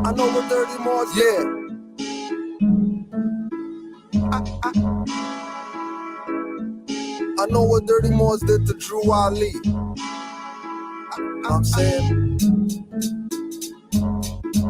I know what Dirty Moors, yeah. I know what Dirty Moors did to Drew Ali. I'm saying,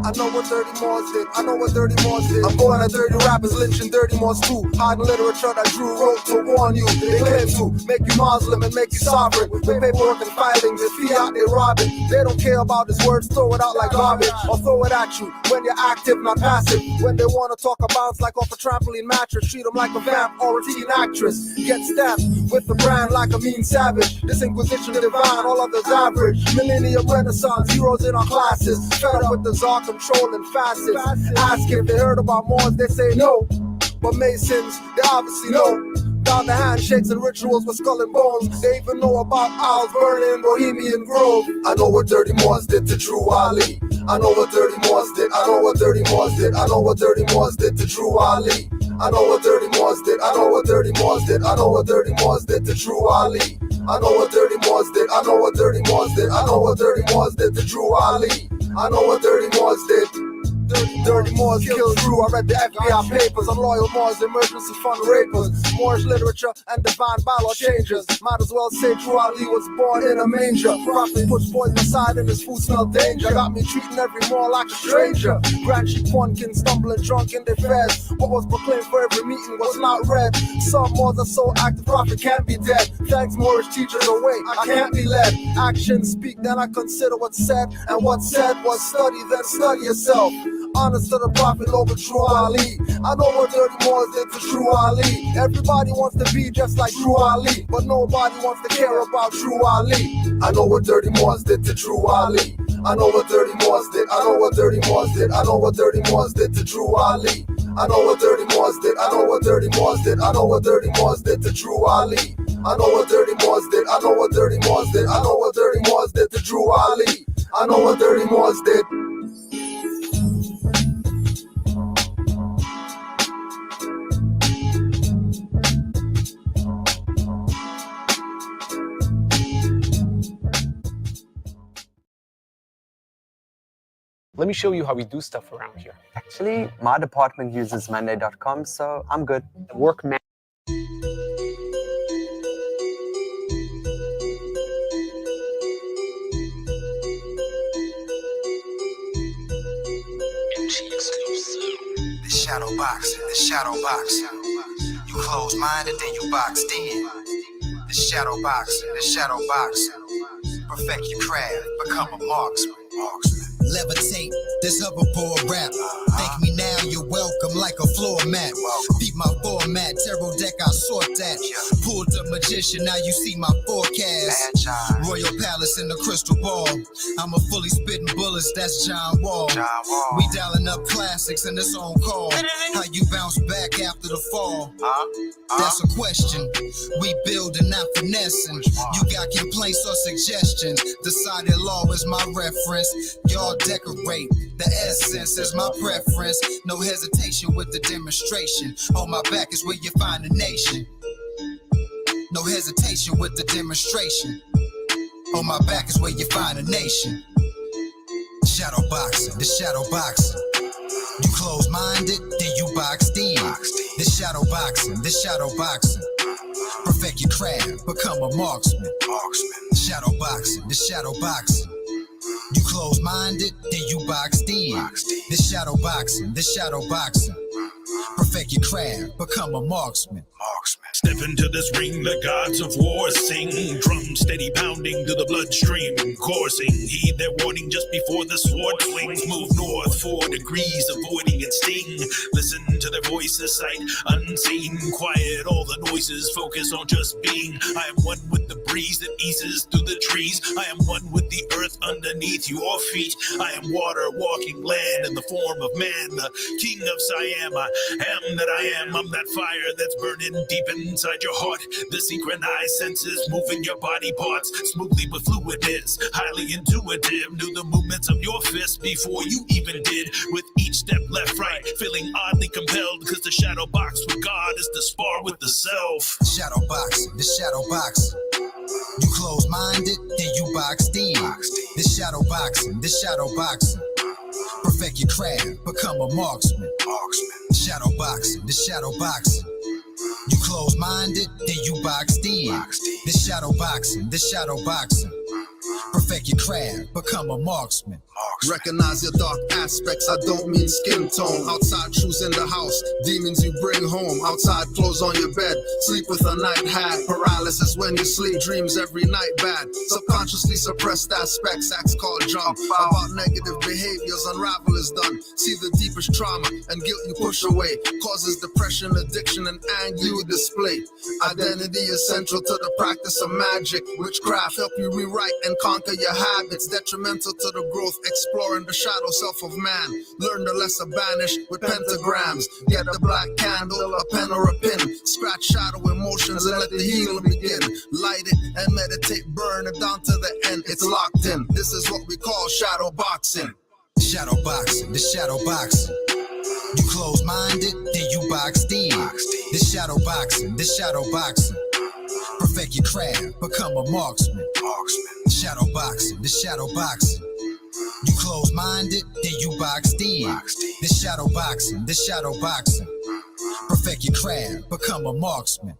I know what Dirty Moors did. I know what Dirty Moors did. I'm going at dirty rappers, lynching Dirty Moors too. Hiding literature that Drew wrote to warn you. They claim to make you Muslim and make you sovereign. With paperwork and filings, with fiat they robbing. They don't care about his words, throw it out like garbage. Or throw it at you when you're active, not passive. When they want to talk about like off a trampoline mattress, treat them like a vamp or a teen actress. Get stabbed with the brand like a mean savage. This Inquisition divine, all others average. Millennium Renaissance, heroes in our classes. Fed up with the czar controlling facets. Ask if they heard about Moors, they say no. But Masons, they obviously know. Down the handshakes and rituals with skull and bones. They even know about owls burning Bohemian Grove. I know what Dirty Moors did to Drew Ali. I know what Dirty Moors did. I know what Dirty Moors did. I know what Dirty Moors did to Drew Ali. I know what Dirty Moors did. I know what Dirty Moors did. I know what Dirty Moors did to Drew Ali. I know what Dirty Moors did. I know what Dirty Moors did. I know what Dirty Moors did to Drew Ali. I know what Dirty Moors did. Dirty Moors killed Drew. I read the FBI papers on loyal Moors, emergency fund rapers, Moorish literature and divine ballot changers. Might as well say Drew Ali was born in a manger. Prophet puts poison aside and his food smelled danger. Got me treating every Moor like a stranger. Grand Chief Punkin stumbling drunk in the feds. What was proclaimed for every meeting was not read. Some Moors are so active, Prophet can't be dead. Thanks Moorish teachers away, I can't be led. Actions speak, then I consider what's said. And what's said was study, then study yourself. Honest to the Prophet over Drew Ali. I know what Dirty Moors did to Drew Ali. Everybody wants to be just like Drew Ali, but nobody wants to care about Drew Ali. I know what Dirty Moors did to Drew Ali. I know what Dirty Moors did. I know what Dirty Moors did. I know what Dirty Moors did to Drew Ali. I know what Dirty Moors did. I know what Dirty Moors did. I know what Dirty Moors did to Drew Ali. I know what Dirty Moors did. I know what Dirty Moors did. I know what Dirty Moors did to Drew Ali. I know what Dirty Moors did. Let me show you how we do stuff around here. Actually, my department uses Monday.com, so I'm good. Work man. The shadow box, the shadow box. You close-minded, then you boxed in. The shadow box, the shadow box. Perfect your craft, become a marksman. Levitate, this hoverboard rap. Thank me now, you're welcome like a floor mat. Beat my format, tarot deck, I sort that. Pulled the magician, now you see my forecast. Royal Palace in the crystal ball. I'm a fully spitting bullets, that's John Wall. We dialing up classics and it's on call. How you bounce back after the fall? That's a question. We building, not finessing. You got complaints or suggestions. Decided law is my reference. Y'all decorate. The essence is my preference. No hesitation with the demonstration. On my back is where you find the nation. No hesitation with the demonstration. On my back is where you find a nation. Shadow boxing, the shadow boxing. You close-minded, then you boxed in. The shadow boxing, the shadow boxing. Perfect your craft, become a marksman. Shadow boxing, the shadow boxing. You close-minded, then you boxed in. The shadow boxing, the shadow boxing. Perfect your craft, become a marksman. Step into this ring, the gods of war sing. Drum steady pounding to the bloodstream coursing. Heed their warning just before the sword swings. Move north 4 degrees, avoiding its sting. Listen to their voices, sight unseen. Quiet all the noises, focus on just being. I am one with the breeze that eases through the trees. I am one with the earth underneath your feet. I am water walking land in the form of man. The king of Siam, I am that I am. I'm that fire that's burning deep inside your heart. The synchronized senses moving your body parts smoothly with fluidness, highly intuitive. Knew the movements of your fists before you even did. With each step left, right, feeling oddly compelled, because the shadow box with God is to spar with the self. Shadow boxing, the shadow boxing. You close-minded, then you boxed in. The This shadow boxing, this shadow boxing. Perfect your craft, become a marksman. Shadow boxing, this shadow boxing. You close-minded, then you boxed in. This shadow boxing, this shadow boxing. Perfect your craft, become a marksman. Recognize your dark aspects, I don't mean skin tone. Outside truths in the house, demons you bring home. Outside clothes on your bed, sleep with a night hat. Paralysis when you sleep, dreams every night bad. Subconsciously suppressed aspects, acts called jump. About negative behaviors, unravel is done. See the deepest trauma and guilt you push away. Causes depression, addiction, and anger you display. Identity is central to the practice of magic. Witchcraft help you rewrite and conquer your habits. Detrimental to the growth, exploring the shadow self of man. Learn the lesser banish with pentagrams. Get a black candle, a pen or a pin. Scratch shadow emotions and let the healing begin. Light it and meditate, burn it down to the end. It's locked in. This is what we call shadow boxing. Shadow boxing, this shadow boxing. You close-minded, then you boxed in. This shadow boxing, this shadow boxing. Perfect your craft, become a marksman. Shadow boxing, this shadow boxing. You close-minded, then you boxed in. This shadow boxing, this shadow boxing. Perfect your craft, become a marksman.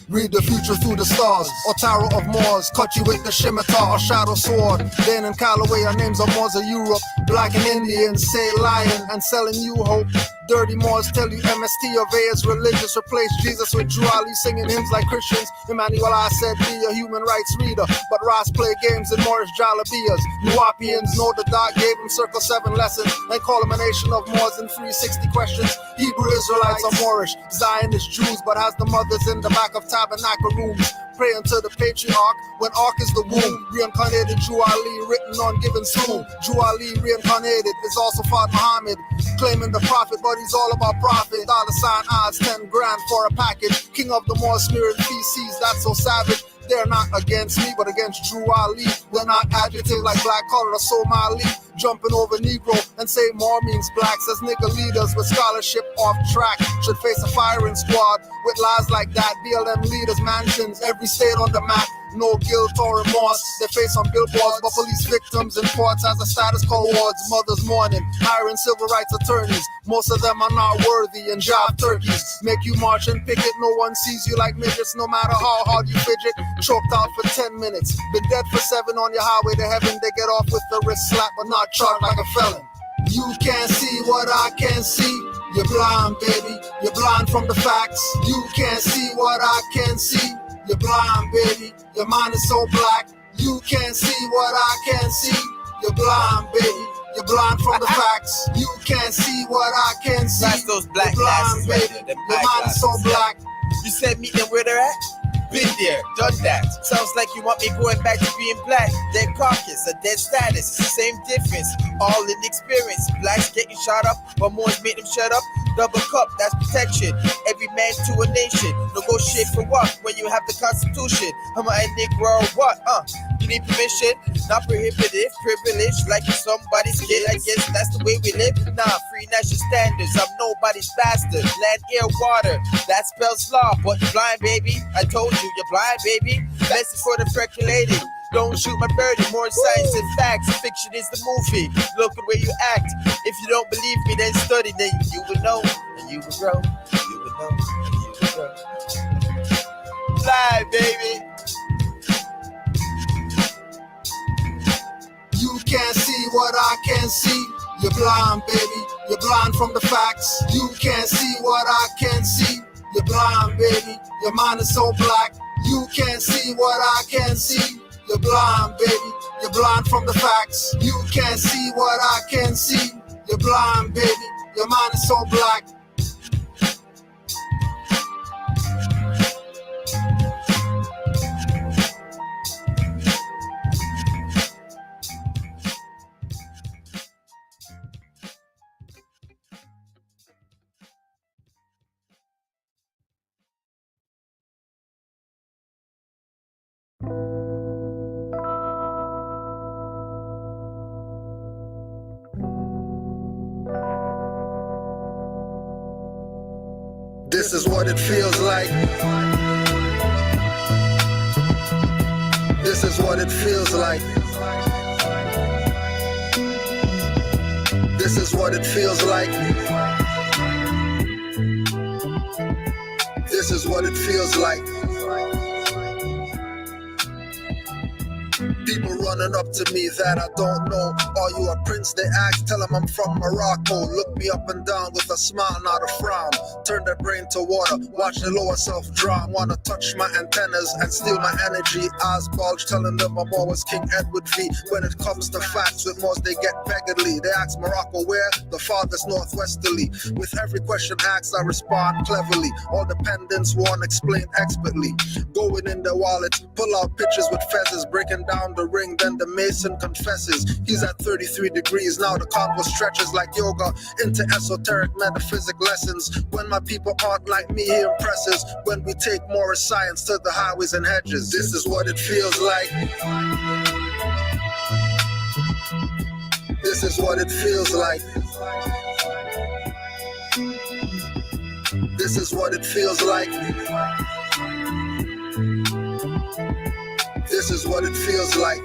Read the future through the stars, or Tarot of Moors. Cut you with the scimitar or shadow sword. Dan and Callaway are names of Moors of Europe. Black and Indians say lying and selling you hope. Dirty Moors tell you MST of A is religious. Replace Jesus with Drew Ali singing hymns like Christians. Emmanuel I said be a human rights reader, but Ross play games in Moorish jalabias. Nuwapians know the dog gave him circle 7 lessons. They call him a nation of Moors and 360 questions. Hebrew Israelites are Moorish, Zionist Jews, but has the mothers in the back of tabernacle rooms. Praying to the patriarch when Ark is the womb. Reincarnated Drew Ali written on given soon. Drew Ali reincarnated is also Fard Muhammad, claiming the prophet, but he's all about profit. $sign odds, 10 grand for a package. King of the Moor smearing feces, that's so savage. They're not against me, but against Drew Ali. They're not adjective like black collar or Somali. Jumping over Negro and say more means black. Says nigga leaders with scholarship off track should face a firing squad with lies like that. BLM leaders, mansions, every state on the map. No guilt or remorse. They face on billboards, but police victims in courts as a status quo wards. Mothers mourning, hiring civil rights attorneys. Most of them are not worthy and job turkeys. Make you march and picket. No one sees you like midgets, no matter how hard you fidget. Choked out for 10 minutes. Been dead for 7 on your highway to heaven. They get off with the wrist slap, but not charged like a felon. You can't see what I can see. You're blind, baby. You're blind from the facts. You can't see what I can see. You're blind, baby. Your mind is so black. You can't see what I can see. You're blind, baby. You're blind from the facts. You can't see what I can see. That's those black You're blind, glasses baby. right there, them Your mind is so eyeglasses. black. You said meet them where they're at? Been there, done that. Sounds like you want me going back to being black. Dead carcass, a dead status, same difference. All in experience. Blacks getting shot up, but Moors made them shut up. Double cup, that's protection. Every man to a nation. Negotiate for what? When you have the Constitution. I'm a Negro, what? You need permission, not prohibitive. Privilege, like you're somebody's kid. I guess that's the way we live. Nah, free national standards. I'm nobody's bastard. Land, air, water. That spells law, but you're blind, baby. I told you, you're blind, baby. Message for the percolating. Don't shoot my birdie, more science and facts. Fiction is the movie. Look at where you act. If you don't believe me, then study. Then you will know, and you will grow. You will know, and you will grow. Fly, baby. You can't see what I can see. You're blind, baby. You're blind from the facts. You can't see what I can see. You're blind, baby. Your mind is so black. You can't see what I can see. You're blind, baby. You're blind from the facts. You can't see what I can see. You're blind, baby. Your mind is so black. This is what it feels like. This is what it feels like. This is what it feels like. This is what it feels like. People running up to me that I don't know. Are you a prince? They ask, tell them I'm from Morocco. Look me up and down with a smile, not a frown. Turn their brain to water, watch the lower self drown. Wanna touch my antennas and steal my energy. Eyes bulge, telling them I'm always King Edward V. When it comes to facts, with most they get beggarly. They ask Morocco where? The farthest northwesterly. With every question asked, I respond cleverly. All dependents won't explain expertly. Going in their wallets, pull out pictures with feathers, breaking down the ring, then the mason confesses. He's at 33 degrees, now the convo stretches like yoga into esoteric metaphysic lessons. When my people aren't like me, he impresses. When we take more science to the highways and hedges. This is what it feels like. This is what it feels like. This is what it feels like. This is what it feels like.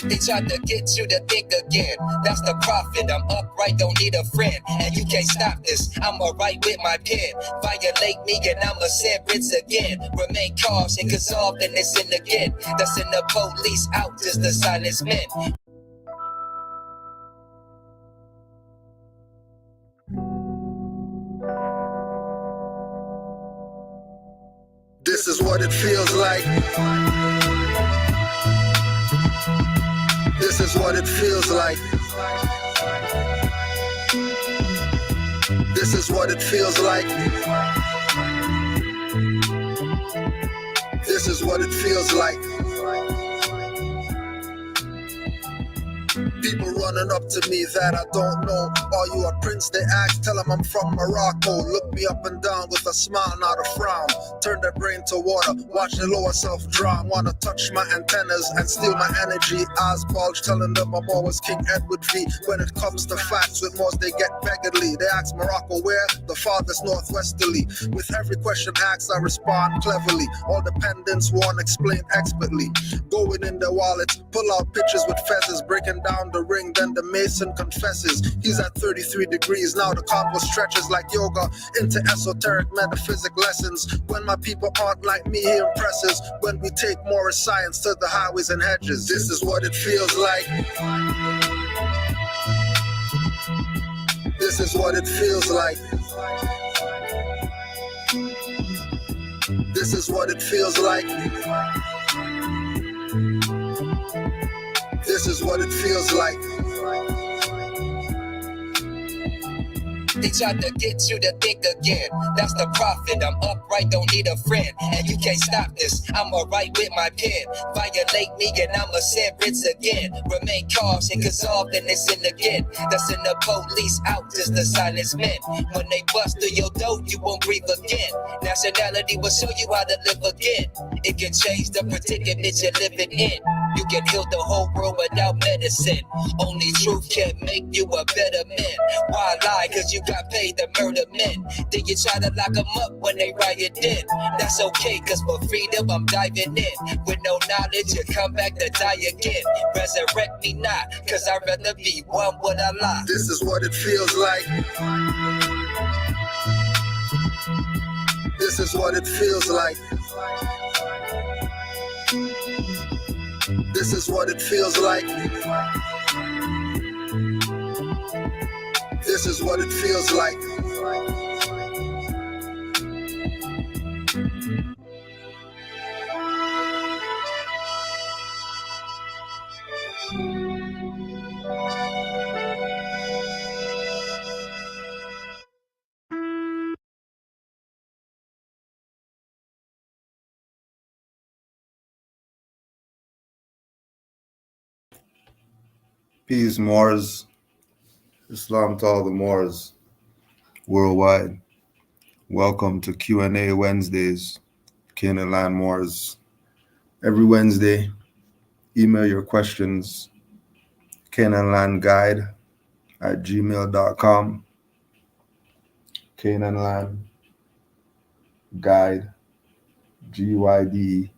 They tried to get you to think again. That's the prophet. I'm upright, don't need a friend. And you can't stop this. I'ma write with my pen. Violate me and I'ma sentence again. Remain cautious, cause often it's in again. That's in the police out, just the silence men. This is what it feels like. This is what it feels like. This is what it feels like. This is what it feels like. People running up to me that I don't know. Are you a prince? They ask, tell them I'm from Morocco. Look me up and down with a smile, not a frown. Turn their brain to water, watch the lower self drown. Wanna touch my antennas and steal my energy. Eyes bulge, telling them I'm always King Edward V. When it comes to facts, with most they get beggarly. They ask Morocco where? The farthest northwesterly. With every question asked, I respond cleverly. All dependents won't explain expertly. Going in their wallets, pull out pictures with feathers, breaking down the ring, then the mason confesses. He's at 33 degrees, now the convo stretches like yoga into esoteric metaphysic lessons. When my people aren't like me, he impresses. When we take more science to the highways and hedges. This is what it feels like. This is what it feels like. This is what it feels like. This is what it feels like. They tried to get you to think again. That's the prophet. I'm upright, don't need a friend. And you can't stop this. I'ma write with my pen. Violate me and I'ma sentence again. Remain cautious, cause often it's in again. That's in the police out, just the silence men. When they bust through your door, you won't breathe again. Nationality will show you how to live again. It can change the predicament you're living in. You can heal the whole world without medicine. Only truth can make you a better man. Why lie? Cause you got paid to murder men. Then you try to lock them up when they riot in. That's okay, cause for freedom I'm diving in. With no knowledge, you come back to die again. Resurrect me not, cause I'd rather be one with Allah. This is what it feels like. This is what it feels like. This is what it feels like. This is what it feels like. Peace, Moors. Islam to all the Moors worldwide. Welcome to Q&A Wednesdays, Canaanland Moors. Every Wednesday, email your questions, canaanlandguide@gmail.com. Canaanland Guide, GYD,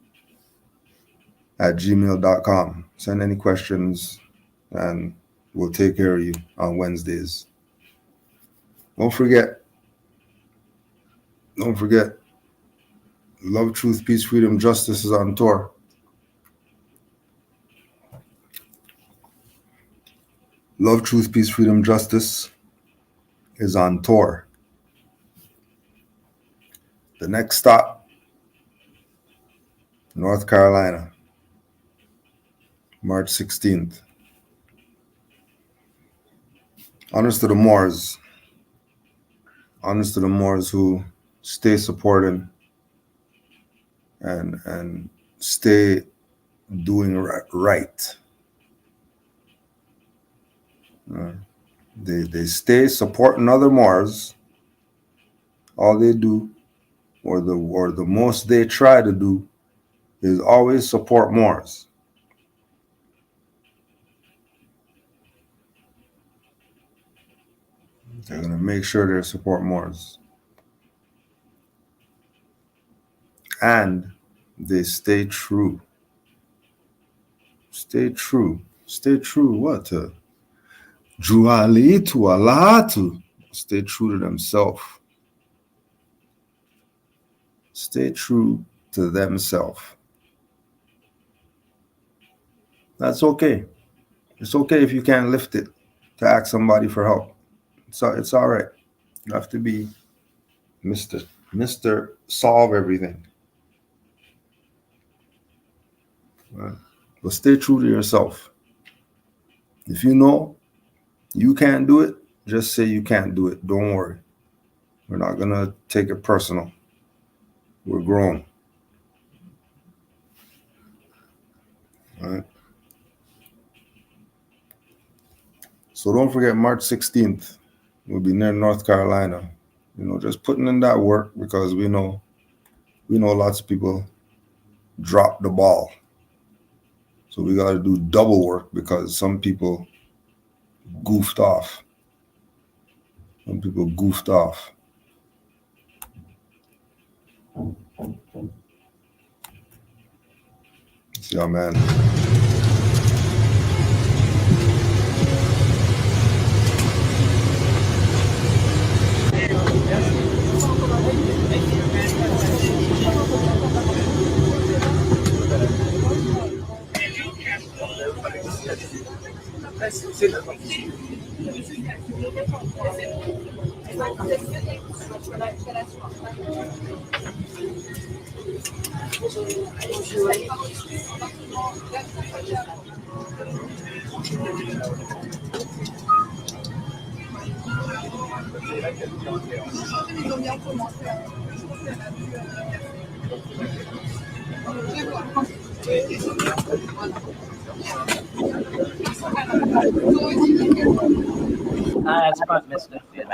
at gmail.com. Send any questions and we'll take care of you on Wednesdays. Don't forget, Love, Truth, Peace, Freedom, Justice is on tour. Love, Truth, Peace, Freedom, Justice is on tour. The next stop, North Carolina, March 16th. Honest to the Moors who stay supporting and stay doing right. They stay supporting other Moors. All they do, or the most they try to do, is always support Moors. They're going to make sure they support Moors. And they stay true. Stay true. Stay true what? Juali to Allah to. Stay true to themselves. Stay true to themselves. That's okay. It's okay if you can't lift it to ask somebody for help. So it's all right. You have to be Mr. Solve everything. Right. But stay true to yourself. If you know you can't do it, just say you can't do it. Don't worry. We're not going to take it personal. We're grown. All right. So don't forget March 16th. We'll be near North Carolina. Just putting in that work because we know lots of people drop the ball. So we got to do double work because some people goofed off. Yeah, man. That's about Mr. Fear.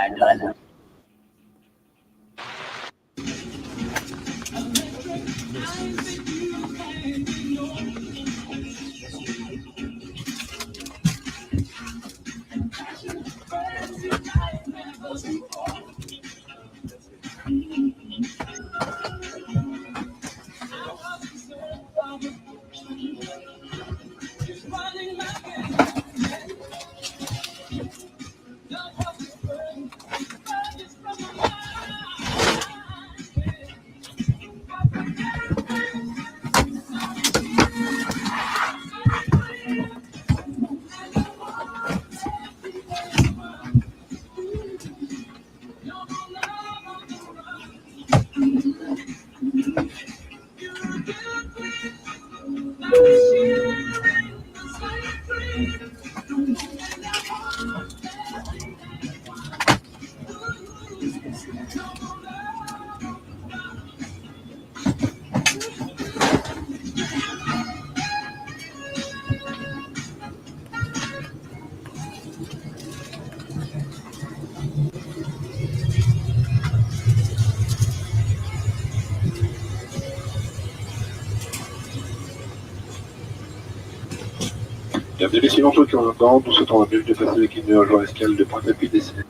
Bienvenue les suivants qui ont l'entendre, nous souhaitons la bienvenue de passer avec une heure jour escale de Pointe-à-Pied destinée.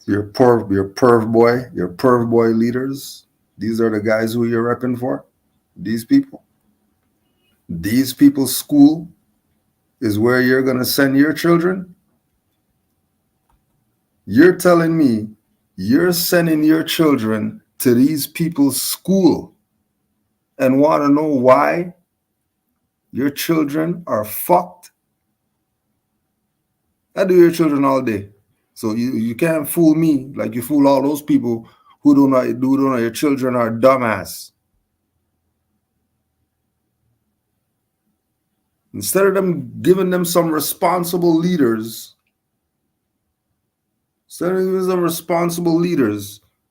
Your perv boy leaders. These are the guys who you're repping for. These people. These people's school is where you're gonna send your children. You're telling me you're sending your children to these people's school and want to know why your children are fucked? I do your children all day. So you can't fool me like you fool all those people who don't know your children are dumbass. Instead of them giving them some responsible leaders,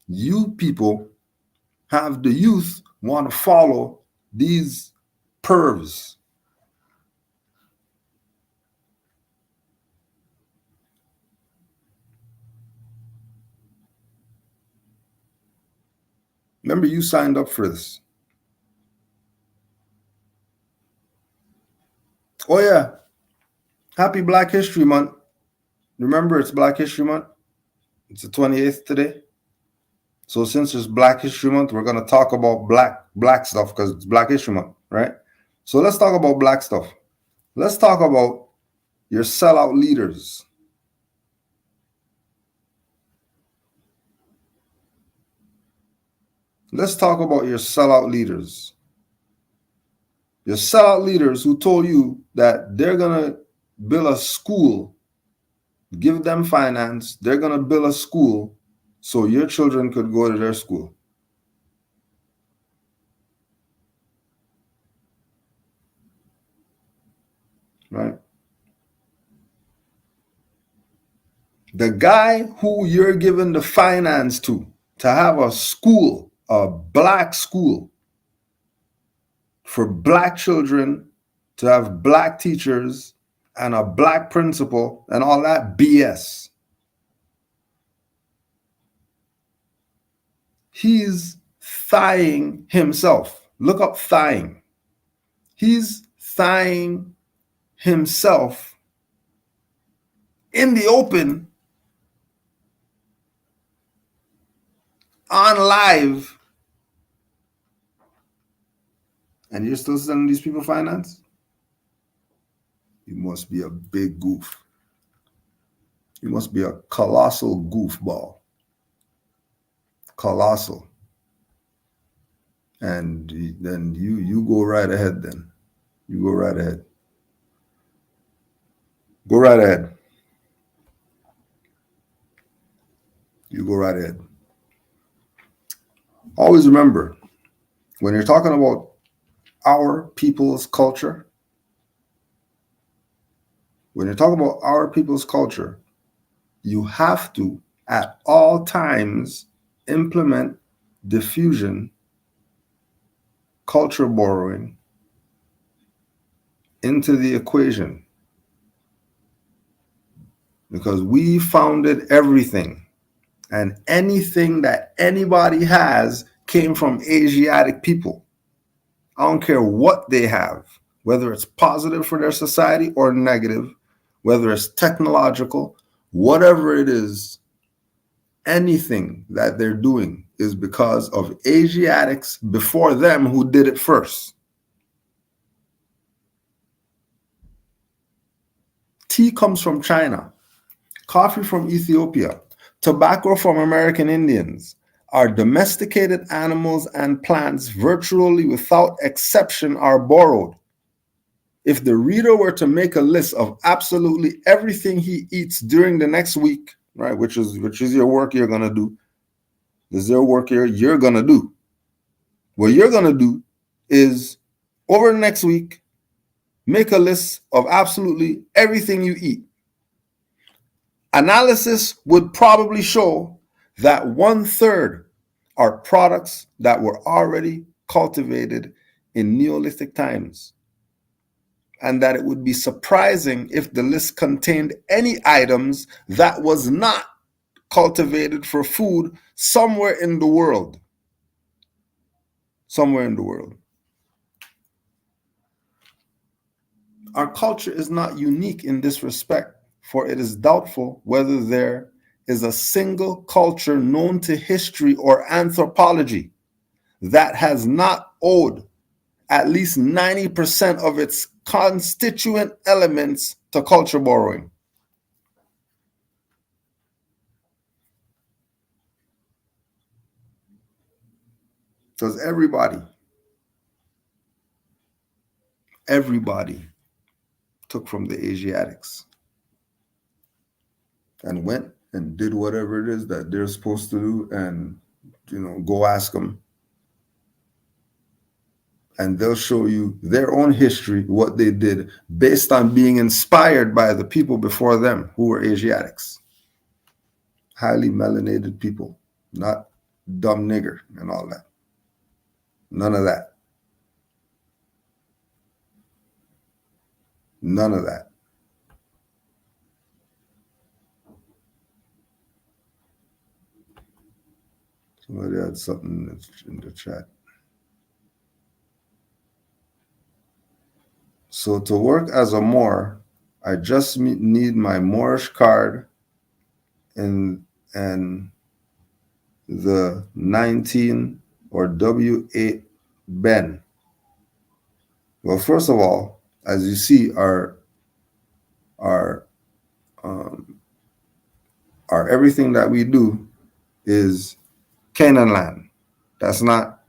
you people have the youth want to follow these pervs. Remember, you signed up for this. Oh yeah, happy Black History Month. Remember, it's Black History Month. It's the 28th today. So since it's Black History Month, we're going to talk about black stuff because it's Black History Month, right? So let's talk about black stuff. Let's talk about your sellout leaders. Let's talk about your sellout leaders. Your sellout leaders who told you that they're going to build a school, give them finance, they're going to build a school so your children could go to their school. Right? The guy who you're giving the finance to have a school, a black school for black children, to have black teachers and a black principal and all that BS. He's thighing himself. Look up thighing. He's thighing himself in the open on live, and you're still sending these people finance? You must be a big goof. You must be a colossal goofball. Colossal. And then you go right ahead then. You go right ahead. Go right ahead. You go right ahead. Always remember, when you're talking about our people's culture, you have to, at all times, implement diffusion, culture borrowing into the equation. Because we founded everything, and anything that anybody has came from Asiatic people. I don't care what they have, whether it's positive for their society or negative, whether it's technological, whatever it is, anything that they're doing is because of Asiatics before them who did it first. Tea comes from China, coffee from Ethiopia, tobacco from American Indians. Our domesticated animals and plants, virtually without exception, are borrowed. If the reader were to make a list of absolutely everything he eats during the next week, right, which is your work you're going to do, this is your work you're going to do. What you're going to do is, over the next week, make a list of absolutely everything you eat. Analysis would probably show that 1/3 are products that were already cultivated in Neolithic times. and that it would be surprising if the list contained any items that was not cultivated for food somewhere in the world. Somewhere in the world. Our culture is not unique in this respect, for it is doubtful whether there is a single culture known to history or anthropology that has not owed at least 90% of its constituent elements to culture borrowing. Because everybody took from the Asiatics and went and did whatever it is that they're supposed to do, and go ask them. And they'll show you their own history, what they did, based on being inspired by the people before them who were Asiatics. Highly melanated people, not dumb nigger and all that. None of that. None of that. Somebody had something in the chat. So to work as a Moor, I just need my Moorish card and the 19 or W8 Ben. Well, first of all, as you see, our everything that we do is Canaanland. That's not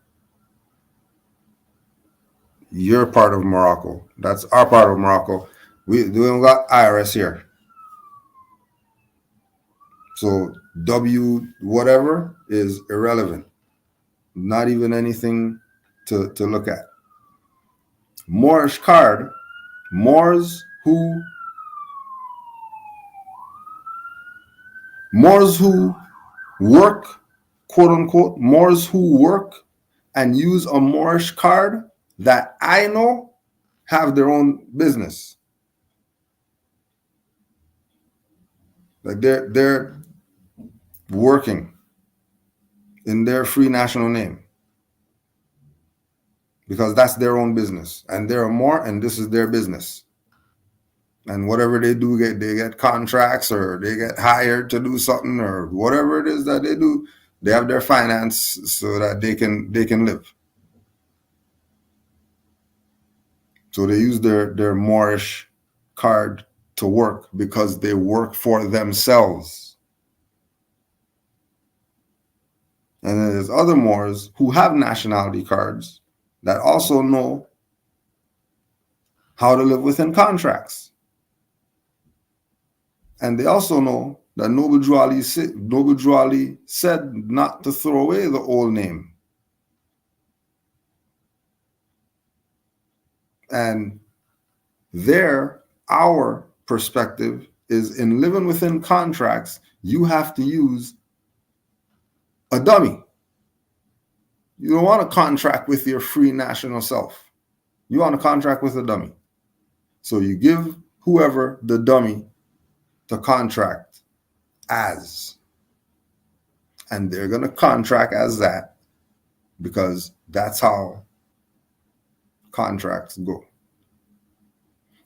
your part of Morocco. That's our part of Morocco. We don't got IRS here. So W whatever is irrelevant. Not even anything to look at. Moorish card, Moors who work, quote unquote, Moors who work and use a Moorish card that I know have their own business. Like they're working in their free national name because that's their own business, and they're a Moor and this is their business. And whatever they do, they get contracts or they get hired to do something or whatever it is that they do, they have their finance so that they can live. So they use their Moorish card to work because they work for themselves. And then there's other Moors who have nationality cards that also know how to live within contracts. And they also know that Noble Drew Ali said not to throw away the old name. And our perspective is in living within contracts, you have to use a dummy. You don't want to contract with your free national self. You want to contract with a dummy. So you give whoever the dummy to contract as. And they're going to contract as that because that's how contracts go.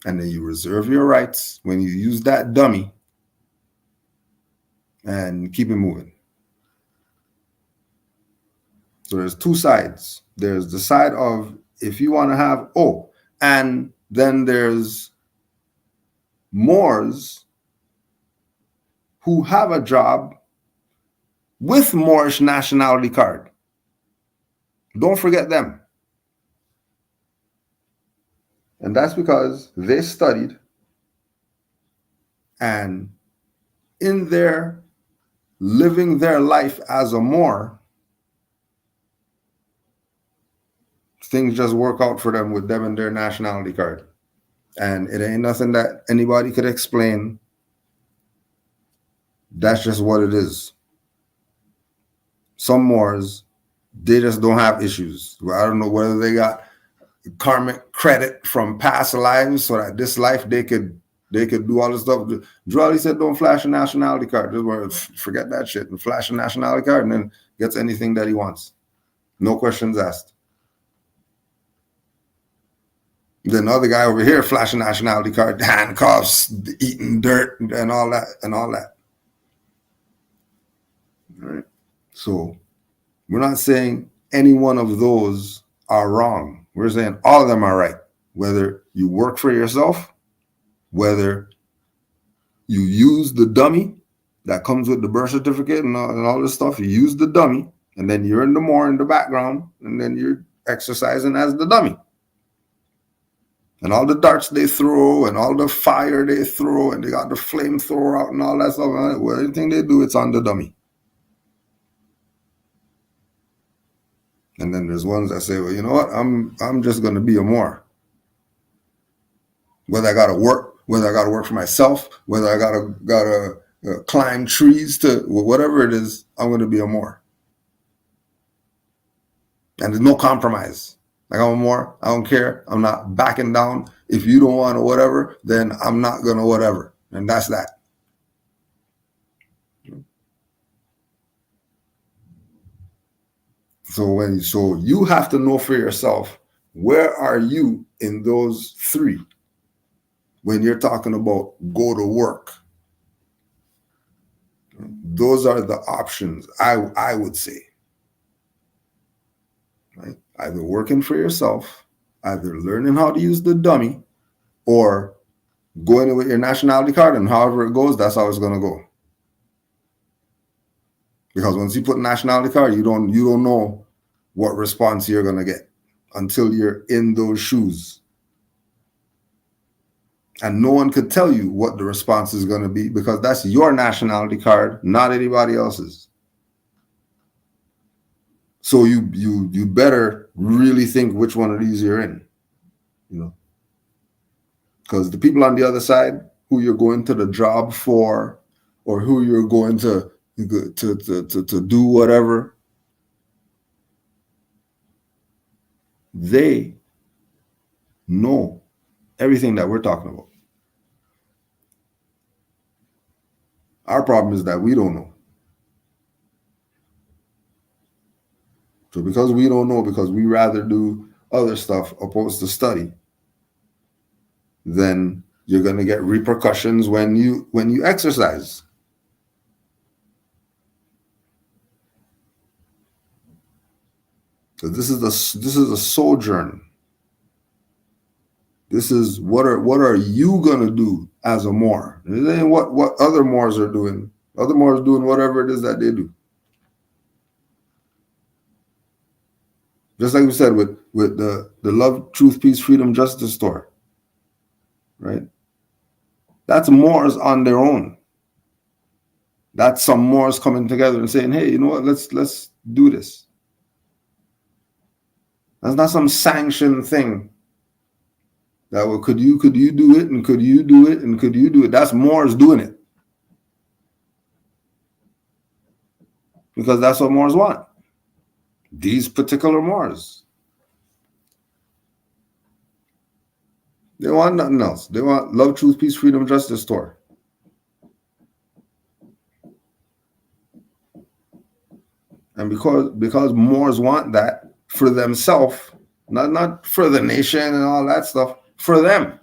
And then you reserve your rights when you use that dummy and keep it moving. So there's two sides. There's the side of if you want to have, and then there's Moors who have a job with Moorish nationality card. Don't forget them. And that's because they studied, and in their living their life as a Moor, things just work out for them with them and their nationality card. And it ain't nothing that anybody could explain. That's just what it is. Some Moors, they just don't have issues. I don't know whether they got karmic credit from past lives, so that this life they could do all this stuff. Drew said, "Don't flash a nationality card. Just forget that shit and flash a nationality card, and then gets anything that he wants, no questions asked." Then the other guy over here flashing nationality card, handcuffs, eating dirt, and all that, All right. So we're not saying any one of those are wrong. We're saying all of them are right. Whether you work for yourself, whether you use the dummy that comes with the birth certificate and all this stuff, you use the dummy, and then you're in the Moor in the background, and then you're exercising as the dummy. And all the darts they throw and all the fire they throw, and they got the flamethrower out and all that stuff. Well, anything they do, it's on the dummy. And then there's ones that say, well, you know what? I'm just going to be a Moor. Whether I got to work for myself, whether I gotta climb trees, to whatever it is, I'm going to be a Moor. And there's no compromise. Like, I'm a Moor, I don't care. I'm not backing down. If you don't want to whatever, then I'm not going to whatever. And that's that. So you have to know for yourself, where are you in those three when you're talking about go to work? Those are the options, I would say. Right? Either working for yourself, either learning how to use the dummy, or going in with your nationality card, and however it goes, that's how it's going to go. Because once you put nationality card, you don't know what response you're going to get until you're in those shoes. And no one could tell you what the response is going to be, because that's your nationality card, not anybody else's. So you better really think which one of these you're in, because the people on the other side who you're going to the job for, or who you're going to do whatever, they know everything that we're talking about. Our problem is that we don't know. So because we don't know, because we rather do other stuff opposed to study, then you're going to get repercussions when you exercise. So this is a sojourn. This is what are you going to do as a Moor? This ain't what other Moors are doing. Other Moors doing whatever it is that they do. Just like we said with the Love, Truth, Peace, Freedom, Justice store, right? That's Moors on their own. That's some Moors coming together and saying, hey, you know what? Let's do this. That's not some sanctioned thing. That well, could you do it, and could you do it, and could you do it? That's Moors doing it, because that's what Moors want. These particular Moors, they want nothing else. They want Love, Truth, Peace, Freedom, Justice store. And because Moors want that for themselves, not for the nation and all that stuff, for them.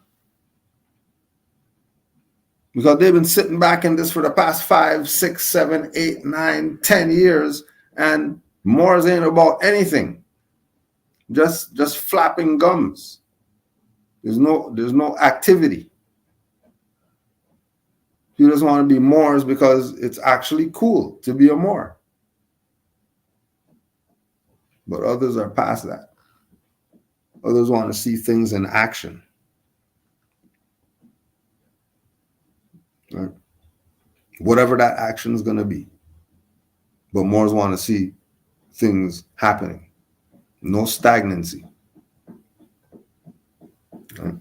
Because they've been sitting back in this for the past 5, 6, 7, 8, 9, 10 years, and Moors ain't about anything. Just flapping gums. There's no activity. You just want to be Moors because it's actually cool to be a Moor. But others are past that. Others want to see things in action. Right? Whatever that action is going to be. But Moors want to see things happening. No stagnancy. Right?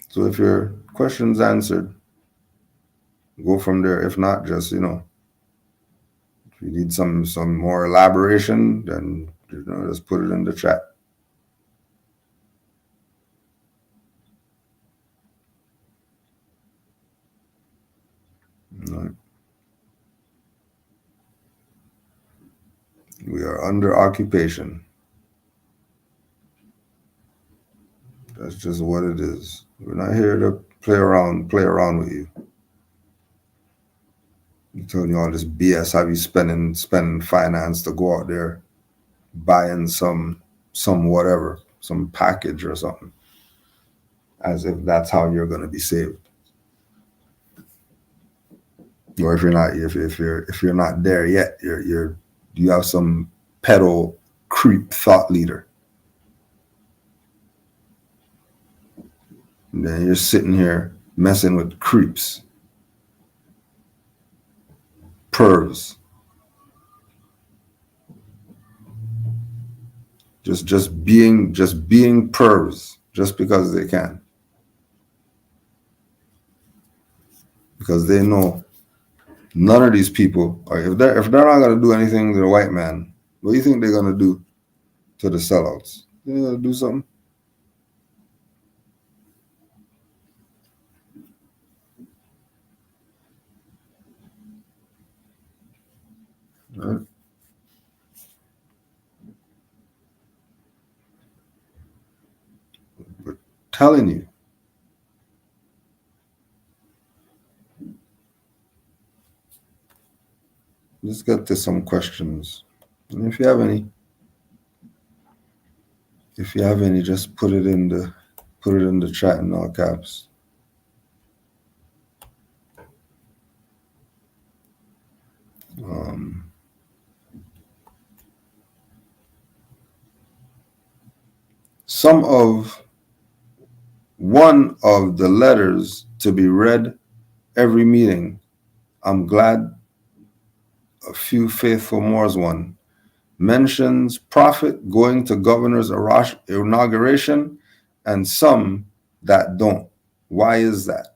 So if your question's answered, go from there. If not, just, if you need some more elaboration, then Just put it in the chat. All right. We are under occupation. That's just what it is. We're not here to play around with you. I'm telling you all this BS, have you spending finance to go out there buying some whatever, some package or something, as if that's how you're gonna be saved. Or if you're not there yet, you have some pedo creep thought leader. And then you're sitting here messing with creeps, pervs, just being pervs just because they can, because they know none of these people are, if they're not gonna do anything to the white man, what do you think they're gonna do to the sellouts? They're gonna do something. Right. We're telling you. Let's get to some questions. And if you have any, just put it in the chat in all caps. One of the letters to be read every meeting. I'm glad a few faithful Moors one mentions prophet going to governor's inauguration, and some that don't. Why is that?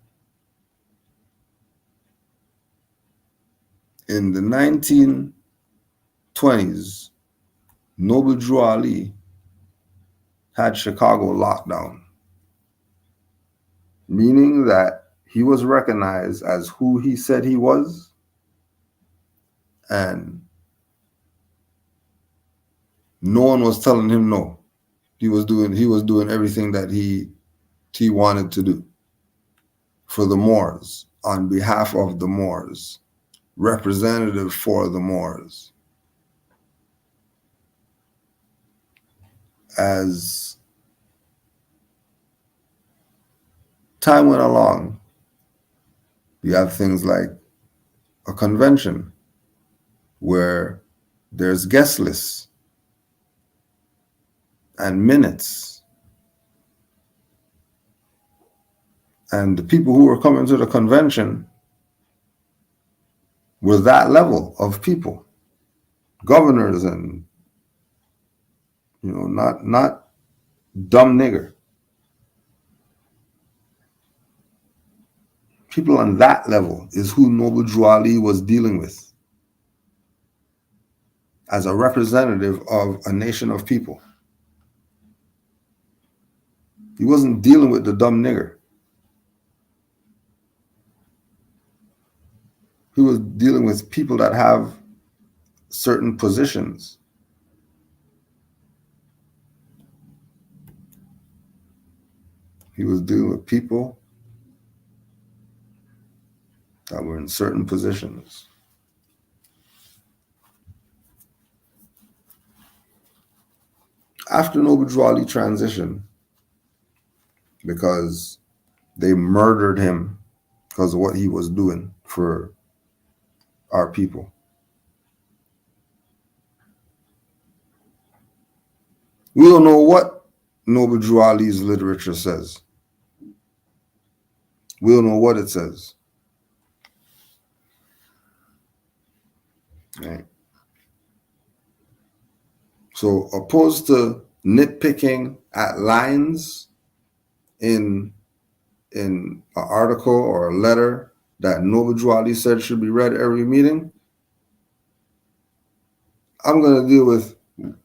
In the 1920s, Noble Drew Ali had Chicago locked down, meaning that he was recognized as who he said he was, and no one was telling him no. He was doing everything that he wanted to do for the Moors, on behalf of the Moors, representative for the Moors. As time went along, you have things like a convention where there's guest lists and minutes, and the people who were coming to the convention were that level of people, governors, and not dumb nigger. People on that level is who Noble Drew Ali was dealing with as a representative of a nation of people. He wasn't dealing with the dumb nigger. He was dealing with people that have certain positions. He was dealing with people that were in certain positions. After Noble Drew Ali transitioned, because they murdered him because of what he was doing for our people. We don't know what Noble Drew Ali's literature says. We don't know what it says. Right? So opposed to nitpicking at lines in an article or a letter that Noble Drew Ali said should be read every meeting, I'm going to deal with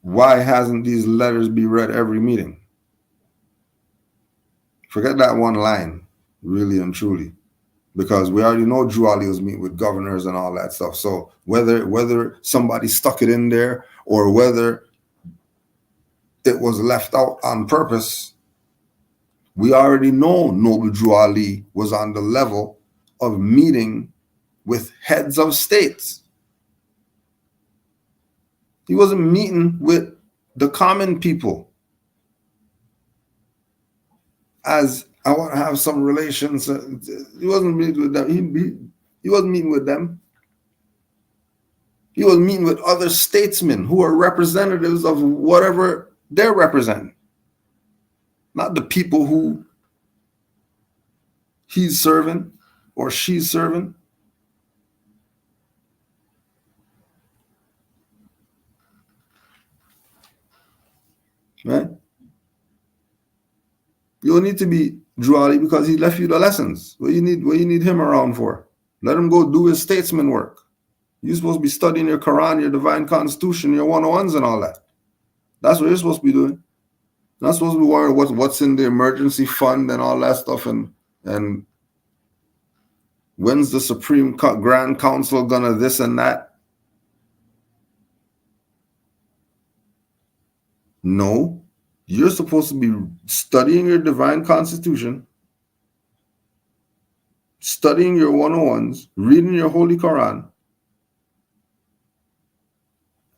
Why hasn't these letters be read every meeting? Forget that one line, really and truly, because we already know Drew Ali was meeting with governors and all that stuff. So whether somebody stuck it in there or whether it was left out on purpose, we already know Noble Drew Ali was on the level of meeting with heads of states. He wasn't meeting with the common people as I want to have some relations. He wasn't meeting with them. He wasn't meeting with them. He was meeting with other statesmen who are representatives of whatever they're representing, not the people who he's serving or she's serving. Right? You don't need to be Drew Ali because he left you the lessons. What you need him around for? Let him go do his statesman work. You're supposed to be studying your Quran, your divine constitution, your 101s and all that. That's what you're supposed to be doing. Not supposed to be worrying what's in the emergency fund and all that stuff and when's the Supreme Grand Council gonna this and that. No, you're supposed to be studying your divine constitution, studying your 101s, reading your Holy Quran,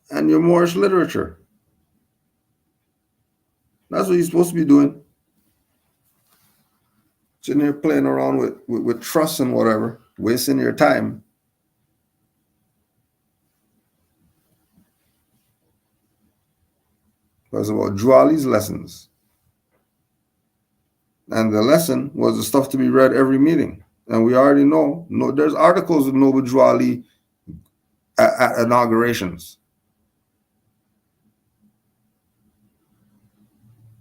and your Moorish literature. That's what you're supposed to be doing. Sitting here playing around with trust and whatever, wasting your time. That's about Drew Ali's lessons. And the lesson was the stuff to be read every meeting. And we already know, there's articles of Noble Drew Ali at inaugurations.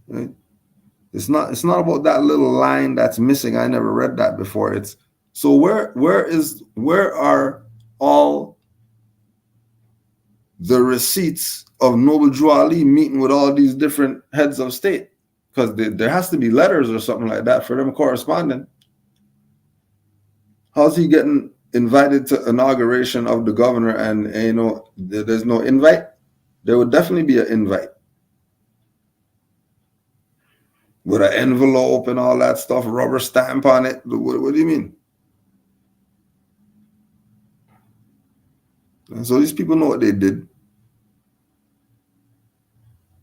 Right? It's not about that little line that's missing. I never read that before. It's so where are all the receipts of Noble Drew Ali meeting with all these different heads of state? Because there has to be letters or something like that for them corresponding. How's he getting invited to inauguration of the governor and there's no invite? There would definitely be an invite with an envelope and all that stuff, rubber stamp on it. What do you mean? And so these people know what they did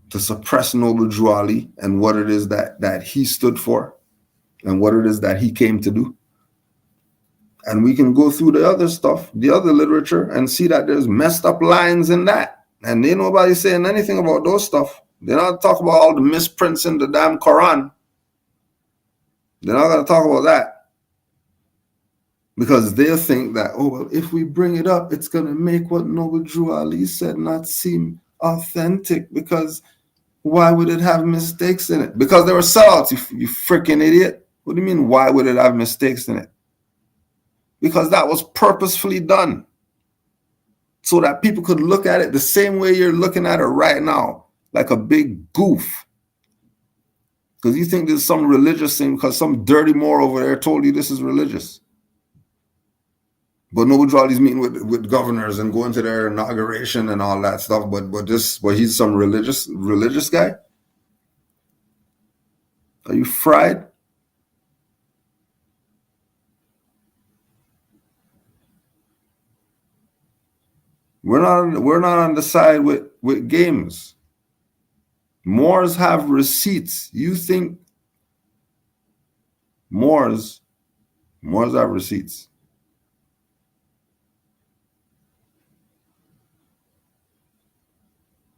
to suppress Noble Drew Ali and what it is that he stood for and what it is that he came to do. And we can go through the other stuff, the other literature, and see that there's messed up lines in that. And ain't nobody saying anything about those stuff. They're not talking about all the misprints in the damn Quran. They're not going to talk about that. Because they'll think that, oh, well, if we bring it up, it's going to make what Noble Drew Ali said not seem authentic. Because why would it have mistakes in it? Because they were sellouts, you freaking idiot. What do you mean, why would it have mistakes in it? Because that was purposefully done so that people could look at it the same way you're looking at it right now, like a big goof. Because you think there's some religious thing because some dirty Moor over there told you this is religious. But Noble Drew Ali's meeting with governors and going to their inauguration and all that stuff. But he's some religious guy? Are you fried? We're not on the side with games. Moors have receipts. You think Moors have receipts.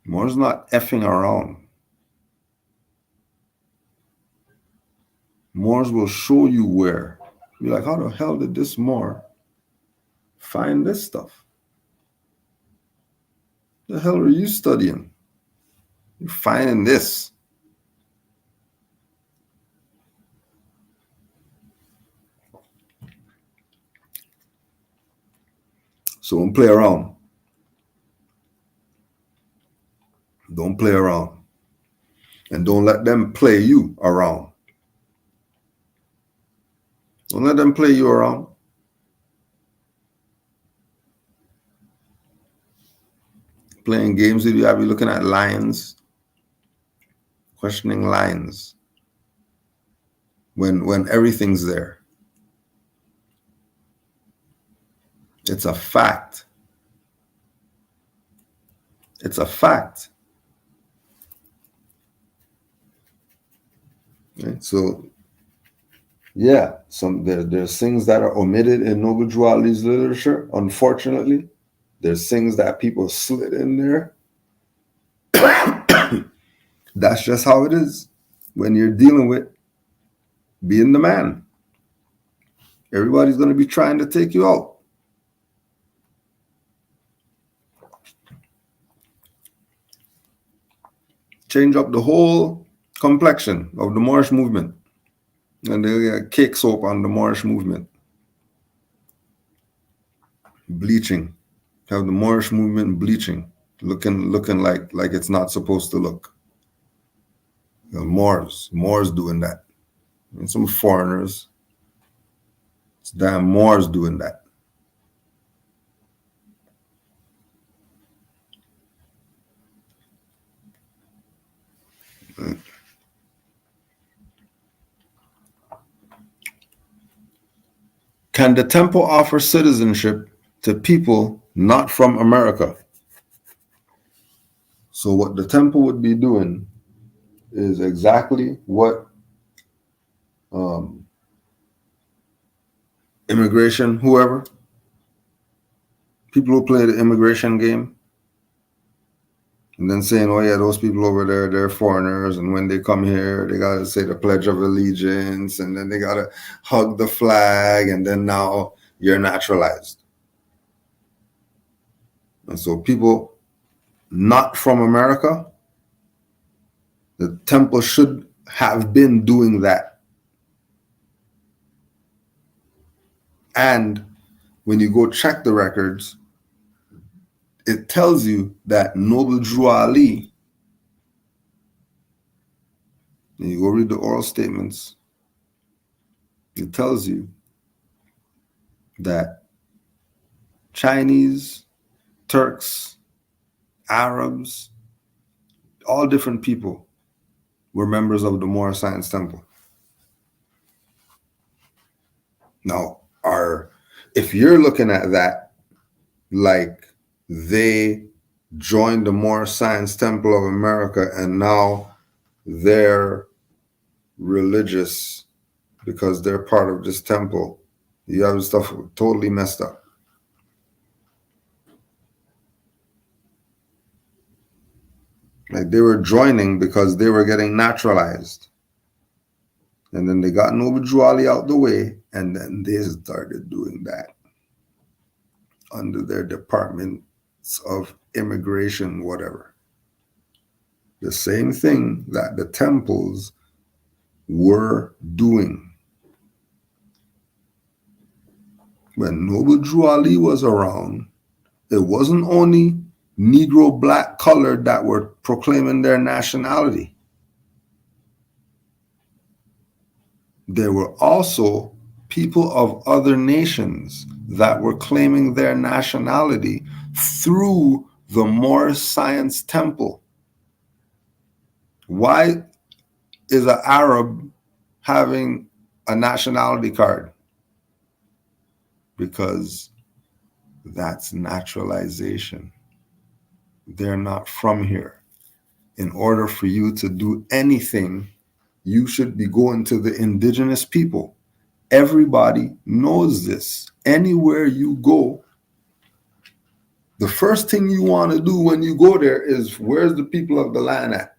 Moors not effing around. Moors will show you where. You're like, how the hell did this Moor find this stuff? The hell are you studying? You're finding this. So don't play around. play around. And don't let them play you around. Don't let them play you around. Playing games with you, have you looking at lines, questioning lines when everything's there. It's a fact. It's a fact. Okay? So, yeah, there's things that are omitted in Noble Drew Ali's literature, unfortunately. There's things that people slid in there. That's just how it is when you're dealing with being the man. Everybody's going to be trying to take you out. Change up the whole complexion of the Moorish movement. And they get cake soap on the Moorish movement. Bleaching. Have the Moorish movement bleaching. Looking like it's not supposed to look. The Moors doing that. And some foreigners. It's damn Moors doing that. Can the temple offer citizenship to people not from America? So what the temple would be doing is exactly what immigration, whoever, people who play the immigration game, and then saying, oh yeah, those people over there, they're foreigners, and when they come here, they gotta say the Pledge of Allegiance, and then they gotta hug the flag, and then now you're naturalized. And so people not from America, the temple should have been doing that. And when you go check the records, it tells you that Noble Drew Ali, and you go read the oral statements, it tells you that Chinese, Turks, Arabs, all different people were members of the Moor Science Temple. Now, if you're looking at that like they joined the Moor Science Temple of America and now they're religious because they're part of this temple, you have stuff totally messed up. Like they were joining because they were getting naturalized. And then they got Noble Drew Ali out the way, and then they started doing that under their departments of immigration, whatever. The same thing that the temples were doing. When Noble Drew Ali was around, it wasn't only Negro, black, colored that were proclaiming their nationality. There were also people of other nations that were claiming their nationality through the Moor Science Temple. Why is an Arab having a nationality card? Because that's naturalization. They're not from here. In order for you to do anything, you should be going to the indigenous people. Everybody knows this. Anywhere you go, the first thing you want to do when you go there is, where's the people of the land at?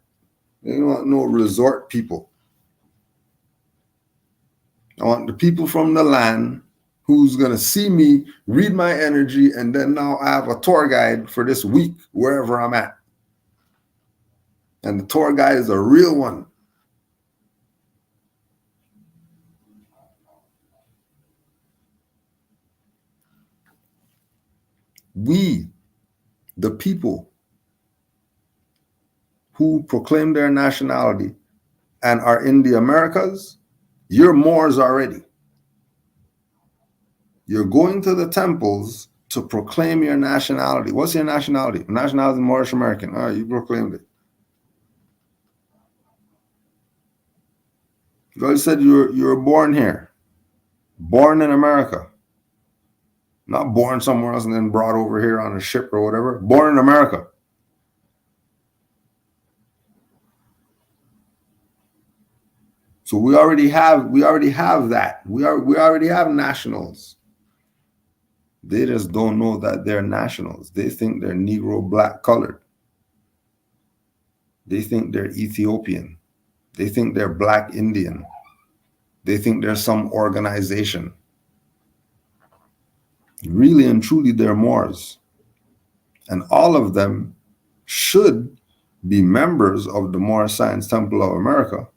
You don't want no resort people. I want the people from the land who's going to see me, read my energy, and then now I have a tour guide for this week, wherever I'm at. And the tour guide is a real one. We, the people who proclaim their nationality and are in the Americas, you're Moors already. You're going to the temples to proclaim your nationality. What's your nationality? Nationality is Moorish American. All right, you proclaimed it. God said you were born here, born in America, not born somewhere else and then brought over here on a ship or whatever. Born in America. So we already have that. We already have nationals. They just don't know that they're nationals. They think they're Negro, black, colored. They think they're Ethiopian. They think they're Black Indian. They think they're some organization. Really and truly, they're Moors. And all of them should be members of the Moorish Science Temple of America,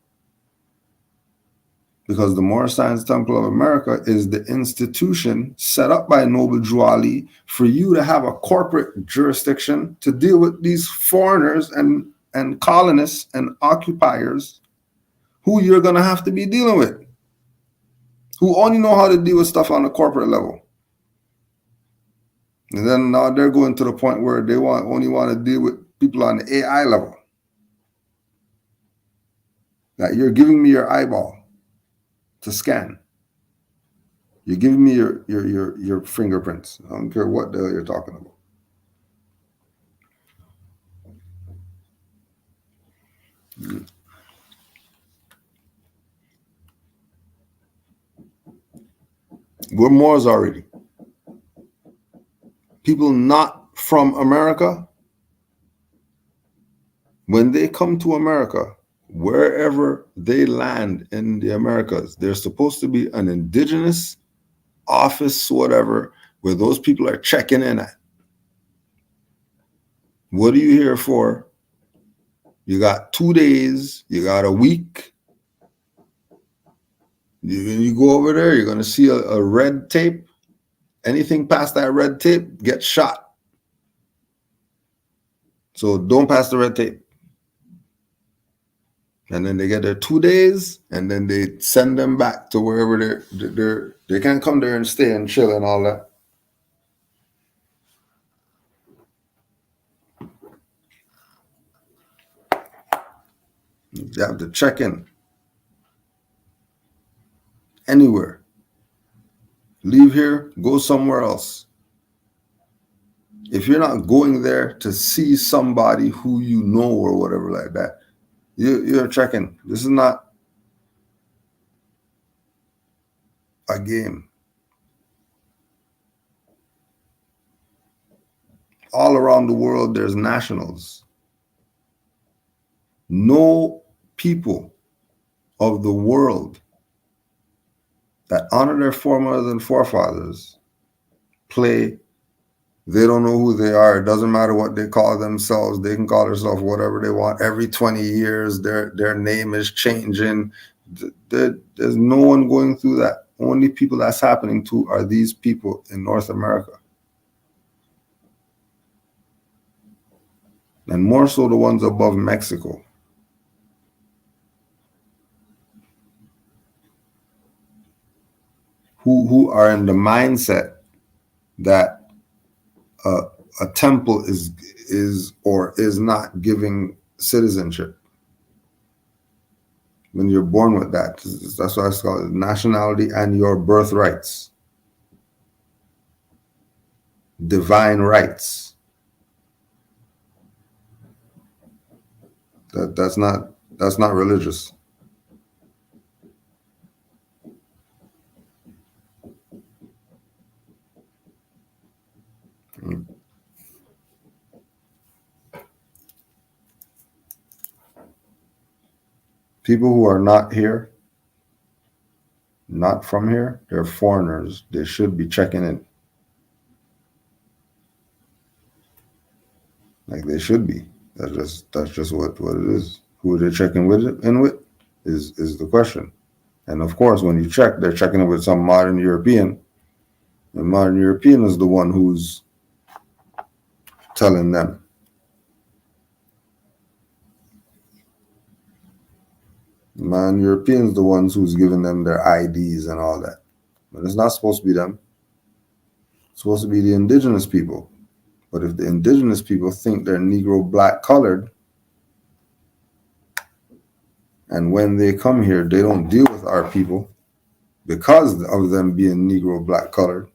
because the Moorish Science Temple of America is the institution set up by Noble Drew Ali for you to have a corporate jurisdiction to deal with these foreigners and colonists and occupiers who you're going to have to be dealing with, who only know how to deal with stuff on a corporate level. And then now they're going to the point where they only want to deal with people on the AI level. That you're giving me your eyeball to scan. You're giving me your fingerprints. I don't care what the hell you're talking about. We're Moors already. People not from America, when they come to America, wherever they land in the Americas, there's supposed to be an indigenous office, whatever, where those people are checking in at. What are you here for? You got 2 days, you got a week. You go over there, you're going to see a red tape. Anything past that red tape gets shot. So don't pass the red tape. And then they get their 2 days, and then they send them back to wherever they can't come there and stay and chill and all that. You have to check in anywhere. Leave here, go somewhere else. If you're not going there to see somebody who you know or whatever like that, you're checking. This is not a game. All around the world, there's nationals. No people of the world that honor their foremothers and forefathers play. They don't know who they are. It doesn't matter what they call themselves. They can call themselves whatever they want. Every 20 years, their name is changing. There's no one going through that. Only people that's happening to are these people in North America. And more so the ones above Mexico. Who are in the mindset that a temple is or is not giving citizenship. When you're born with that, that's why it's called nationality and your birthrights, divine rights. That's not religious. People who are not here, not from here, they're foreigners. They should be checking in. Like they should be. That's just what it is. Who they're checking in with is the question. And of course, when you check, they're checking in with some modern European. And modern European is the one who's telling them. Man, Europeans the ones who's giving them their IDs and all that. But it's not supposed to be them. It's supposed to be the indigenous people. But if the indigenous people think they're Negro black colored, and when they come here, they don't deal with our people because of them being Negro black colored,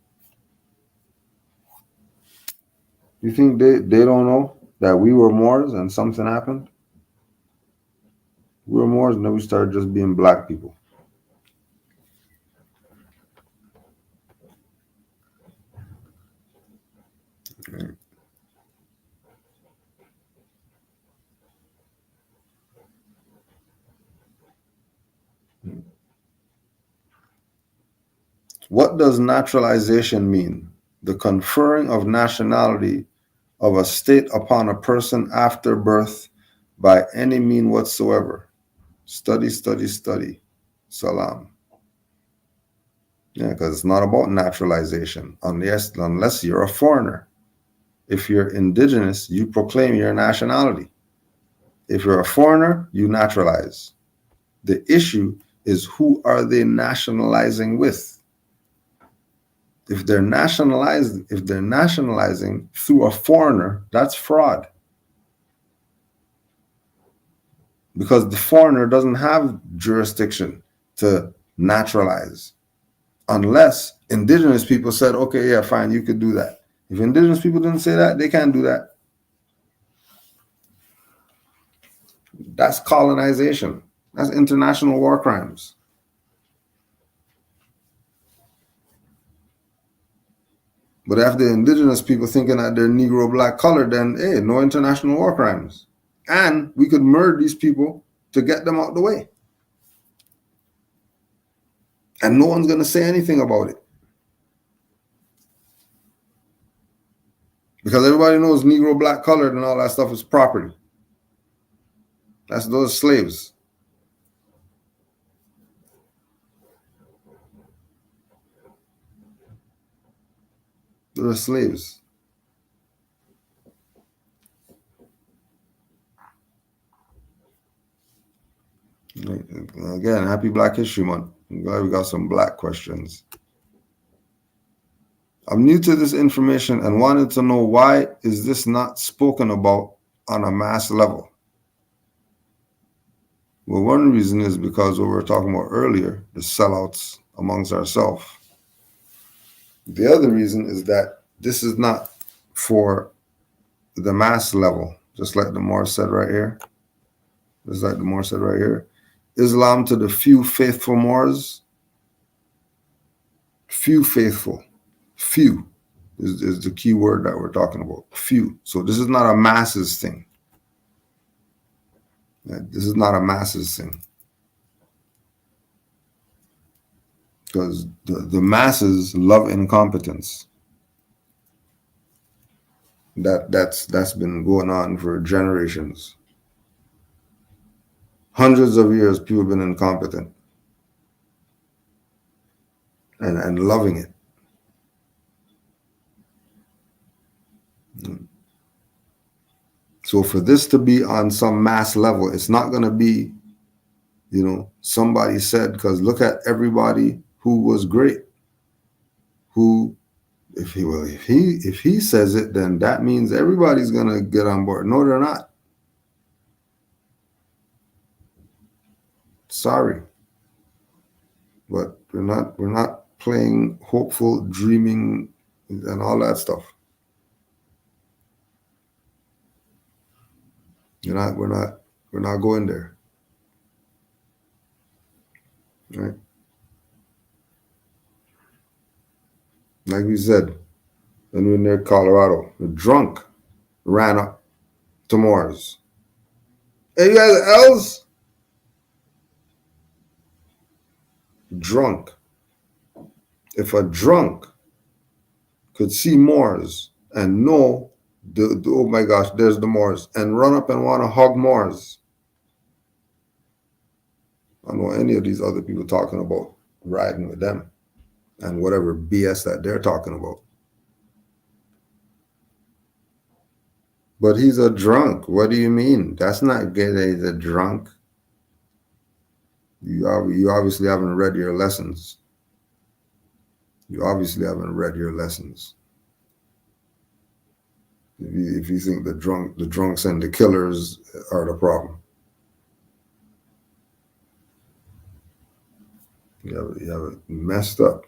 you think they don't know that we were Moors and something happened? We were Moors and then we started just being black people. Okay. What does naturalization mean? The conferring of nationality of a state upon a person after birth by any mean whatsoever. Study, study, study. Salam. Yeah, because it's not about naturalization unless you're a foreigner. If you're indigenous, you proclaim your nationality. If you're a foreigner, you naturalize. The issue is who are they nationalizing with? If they're nationalizing through a foreigner, that's fraud. Because the foreigner doesn't have jurisdiction to naturalize. Unless indigenous people said, okay, yeah, fine, you could do that. If indigenous people didn't say that, they can't do that. That's colonization. That's international war crimes. But if the indigenous people thinking that they're Negro black colored, then hey, no international war crimes. And we could murder these people to get them out the way. And no one's going to say anything about it. Because everybody knows Negro black colored and all that stuff is property. Those are slaves. They're slaves. Again, happy Black History Month. I'm glad we got some black questions. I'm new to this information and wanted to know why is this not spoken about on a mass level? Well, one reason is because what we were talking about earlier, the sellouts amongst ourselves. The other reason is that this is not for the mass level, just like the Moor said right here. Just like the Moor said right here. Islam to the few faithful Moors. Few faithful. Few is the key word that we're talking about. Few. So this is not a masses thing. This is not a masses thing. Because the masses love incompetence. That's been going on for generations. Hundreds of years people have been incompetent. And loving it. So for this to be on some mass level, it's not going to be, somebody said, because look at everybody who was great. Who, if he says it, then that means everybody's going to get on board. No, they're not. Sorry. But we're not playing hopeful, dreaming, and all that stuff. We're not going there. Right? Like we said, when we were near Colorado, the drunk ran up to Moors. Hey, you guys else? Drunk. If a drunk could see Moors and know oh my gosh, there's the Moors, and run up and want to hug Moors. I don't know any of these other people talking about riding with them and whatever BS that they're talking about. But he's a drunk. What do you mean? That's not gay that he's a drunk. You obviously haven't read your lessons. You obviously haven't read your lessons. If you think the drunks and the killers are the problem, you have it messed up.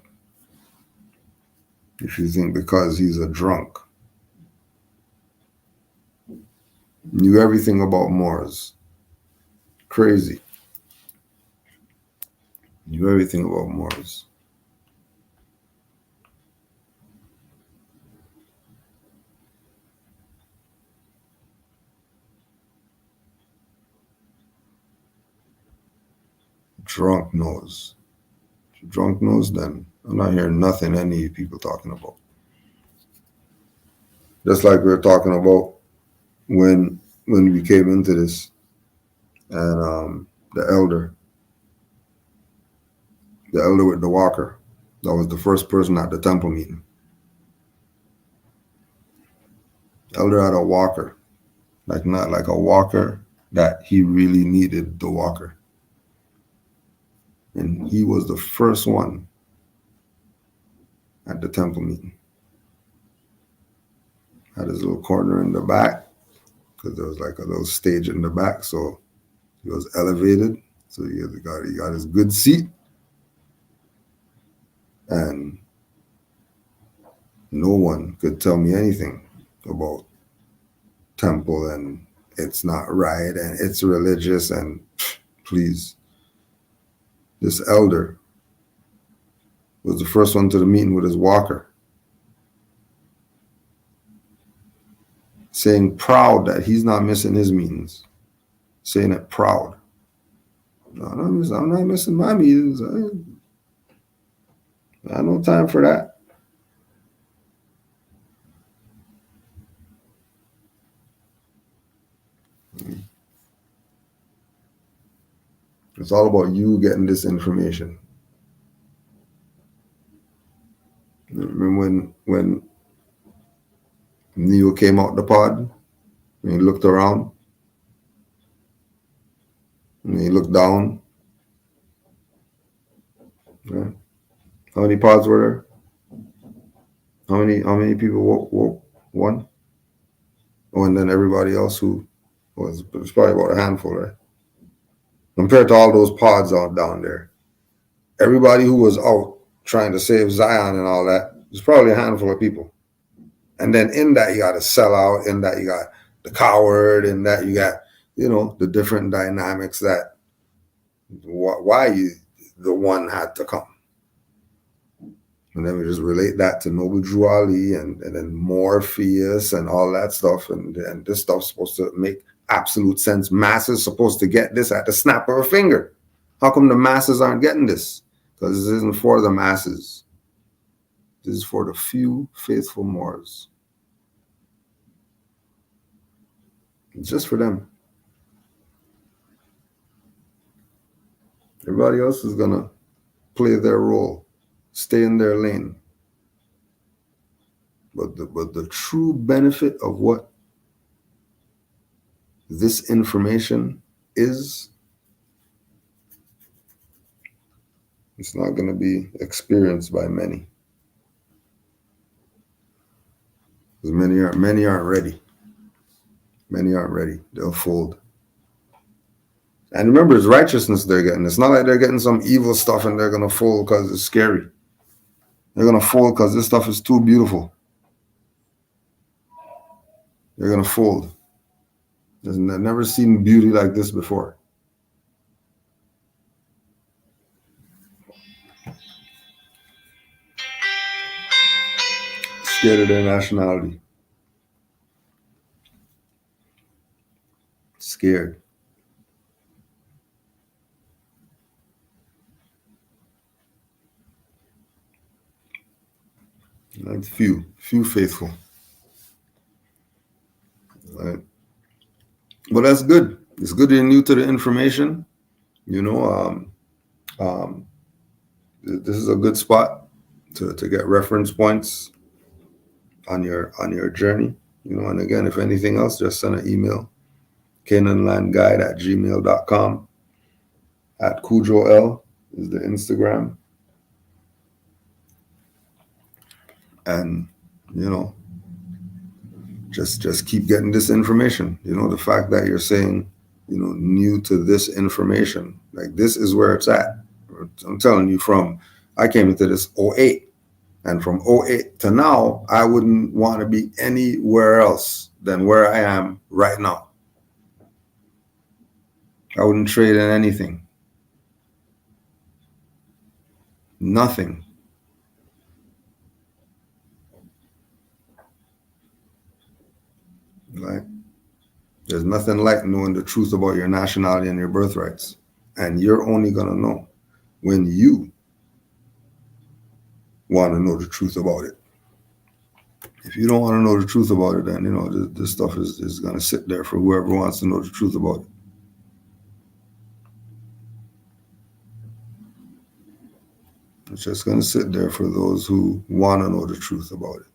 If you think because he's a drunk, knew everything about Moors, crazy. Knew everything about Moors. Drunk knows. If drunk knows, then I'm not hearing nothing any people talking about. Just like we were talking about when we came into this, and the elder with the walker, that was the first person at the temple meeting. Elder had a walker, not like a walker that he really needed the walker. And he was the first one at the temple meeting. Had his little corner in the back, because there was like a little stage in the back, so he was elevated. So he got his good seat. And no one could tell me anything about temple and it's not right and it's religious and please. This elder was the first one to the meeting with his walker, saying proud that he's not missing his meetings, saying it proud. No, I'm not missing my meetings. I have no time for that. It's all about you getting this information. Remember when Neo came out the pod, and he looked around, and he looked down. Right? How many pods were there? How many people woke? One? Oh, and then everybody else who was probably about a handful, right? Compared to all those pods out down there. Everybody who was out trying to save Zion and all that, there's probably a handful of people. And then in that, you got a sellout, in that you got the coward, in that you got, the different dynamics that why the one had to come. And then we just relate that to Noble Drew Ali and then Morpheus and all that stuff. And this stuff's supposed to make absolute sense. Masses supposed to get this at the snap of a finger. How come the masses aren't getting this? Because this isn't for the masses. This is for the few faithful Moors. It's just for them. Everybody else is going to play their role, stay in their lane. But the true benefit of what this information is, it's not going to be experienced by many. Because many aren't ready. Many aren't ready. They'll fold. And remember, it's righteousness they're getting. It's not like they're getting some evil stuff and they're going to fold because it's scary. They're going to fold because this stuff is too beautiful. They're going to fold. They've never seen beauty like this before. Scared of their nationality. Scared. And few faithful. Right. But that's good. It's good you're new to the information. This is a good spot to get reference points on your journey. And again, if anything else, just send an email, canaanlandguide@gmail.com. at Cujo L is the Instagram. And, you know, just keep getting this information. You know, the fact that you're saying, you know, new to this information, like this is where it's at. I'm telling you, I came into this 08, and from 08 to now, I wouldn't want to be anywhere else than where I am right now. I wouldn't trade in anything. Nothing. Like, there's nothing like knowing the truth about your nationality and your birthrights. And you're only going to know when you want to know the truth about it. If you don't want to know the truth about it, then, you know, this stuff is going to sit there for whoever wants to know the truth about it. It's just going to sit there for those who want to know the truth about it.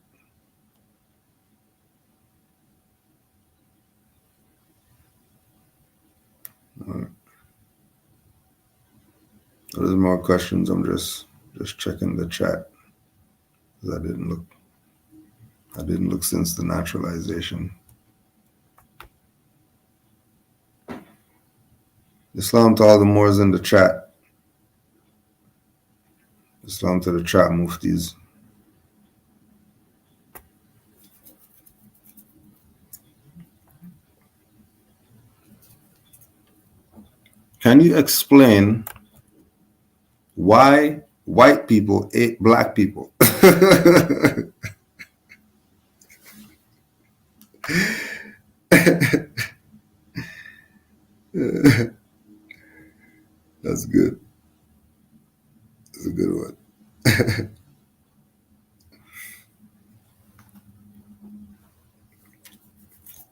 All right. If there's more questions, I'm just checking the chat. I didn't look since the naturalization. Islam to all the Moors in the chat. Islam to the chat muftis. Can you explain why white people ate black people? That's good. That's a good one.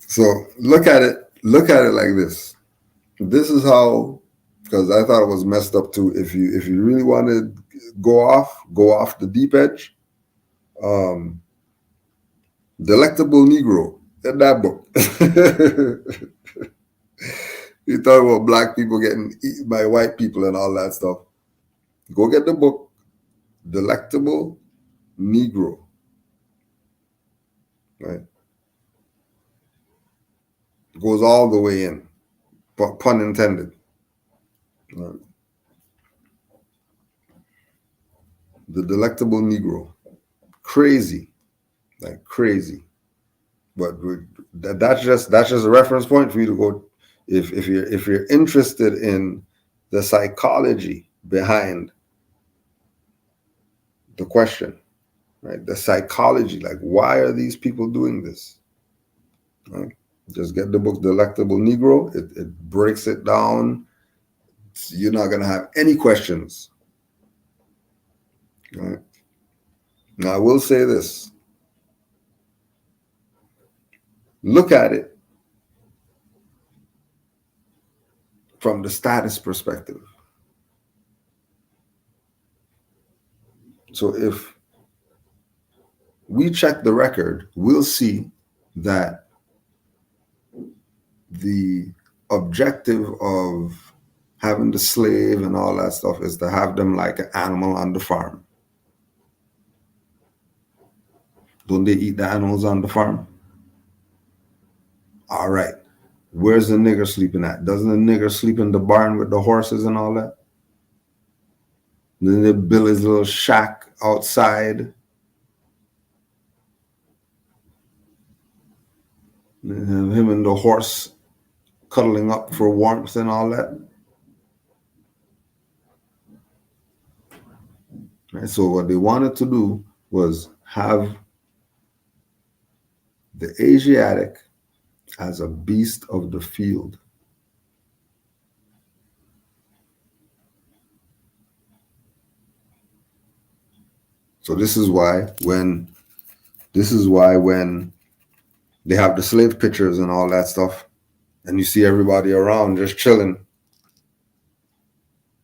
So look at it like this. This is how, because I thought it was messed up too. If you really want to go off the deep edge, Delectable Negro, in that book. You talk about black people getting eaten by white people and all that stuff. Go get the book, Delectable Negro. Right? Goes all the way in, pun intended. Right? The Delectable Negro. Crazy, like crazy. But that's just a reference point for you to go. If you're interested in the psychology behind the question, right? The psychology, like why are these people doing this? Right? Just get the book Delectable Negro. It breaks it down. You're not gonna have any questions. Right? Now I will say this. Look at it from the status perspective. So if we check the record, we'll see that the objective of having the slave and all that stuff is to have them like an animal on the farm. Don't they eat the animals on the farm? All right. Where's the nigger sleeping at? Doesn't the nigger sleep in the barn with the horses and all that? Then they build his little shack outside. And him and the horse cuddling up for warmth and all that. Right? So what they wanted to do was have the Asiatic as a beast of the field. So this is why when they have the slave pictures and all that stuff, and you see everybody around just chilling,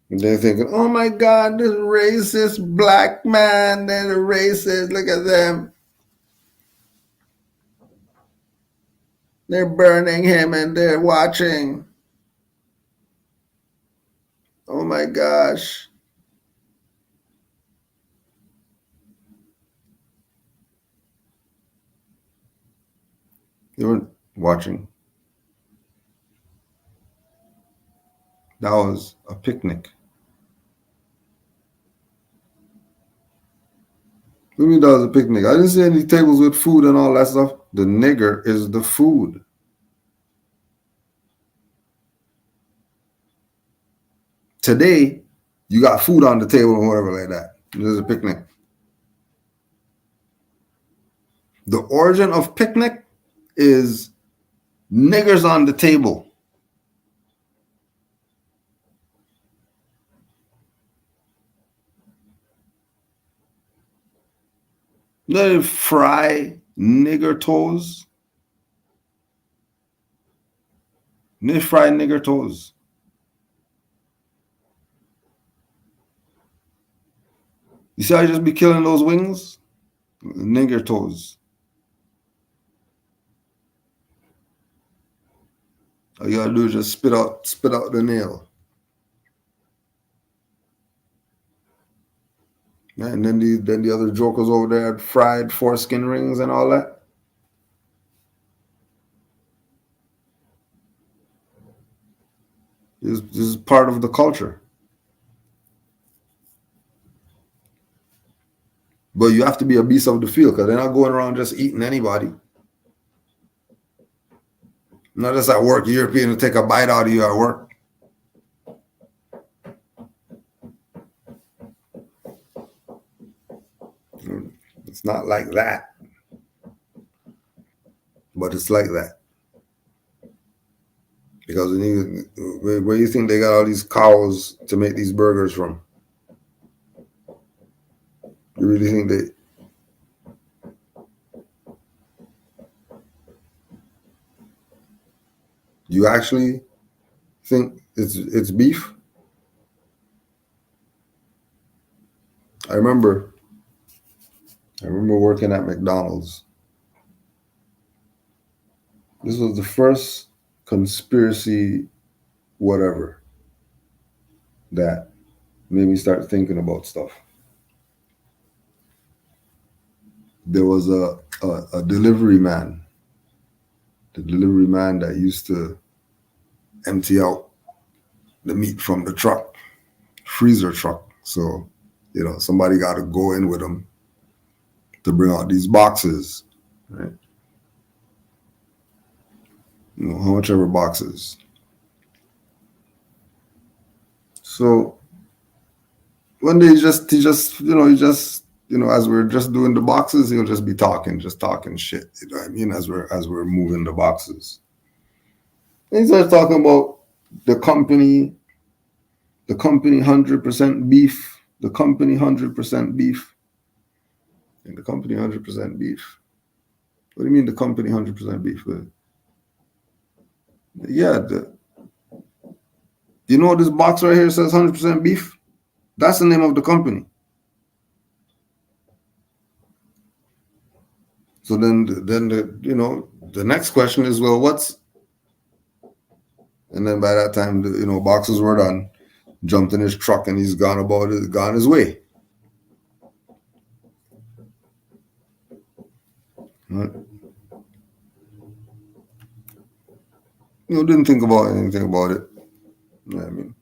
and they're thinking, oh my God, this racist black man, they're the racist, look at them. They're burning him and they're watching. Oh my gosh. You weren't watching. That was a picnic. What do you mean that was a picnic? I didn't see any tables with food and all that stuff. The nigger is the food. Today, you got food on the table or whatever like that. There's a picnic. The origin of picnic is niggers on the table. They fry nigger toes. They fry nigger toes. You see how you just be killing those wings? Nigger toes. All you gotta do is just spit out the nail. And then the other jokers over there had fried foreskin rings and all that. This is part of the culture. But you have to be a beast of the field because they're not going around just eating anybody. Not just at work, European to take a bite out of you at work. It's not like that. But it's like that. Because where do you think they got all these cows to make these burgers from? You really think they... You actually think it's beef? I remember working at McDonald's. This was the first conspiracy whatever that made me start thinking about stuff. There was a delivery man. The delivery man that used to empty out the meat from the truck, freezer truck. So, somebody got to go in with him to bring out these boxes, right? How much ever boxes. So one day he just as we're just doing the boxes, he'll just be talking shit. You know what I mean? As we're moving the boxes. And he starts talking about the company 100% beef, the company 100% beef, and the company 100% beef. What do you mean the company 100% beef? Yeah, you know this box right here says 100% beef? That's the name of the company. So then the next question is, well, what's... And then by that time, boxes were done, jumped in his truck, and he's gone his way. Right? Didn't think about anything about it. You know what I mean?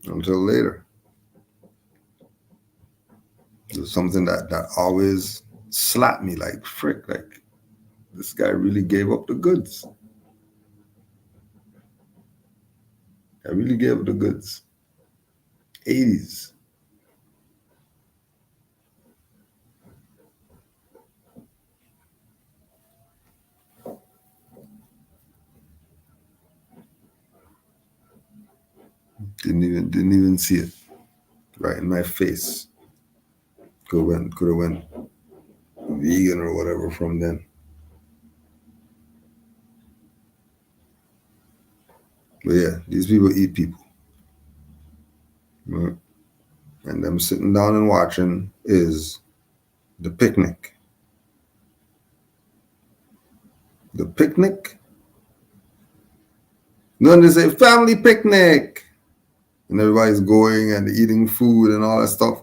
Until later. It was something that always slapped me like, frick, like, this guy really gave up the goods. I really gave up the goods. 80s. Didn't even see it. Right in my face. Could have went vegan or whatever from then. But yeah, these people eat people. Right? And them sitting down and watching is the picnic. The picnic? Then they say family picnic. and everybody's going and eating food and all that stuff.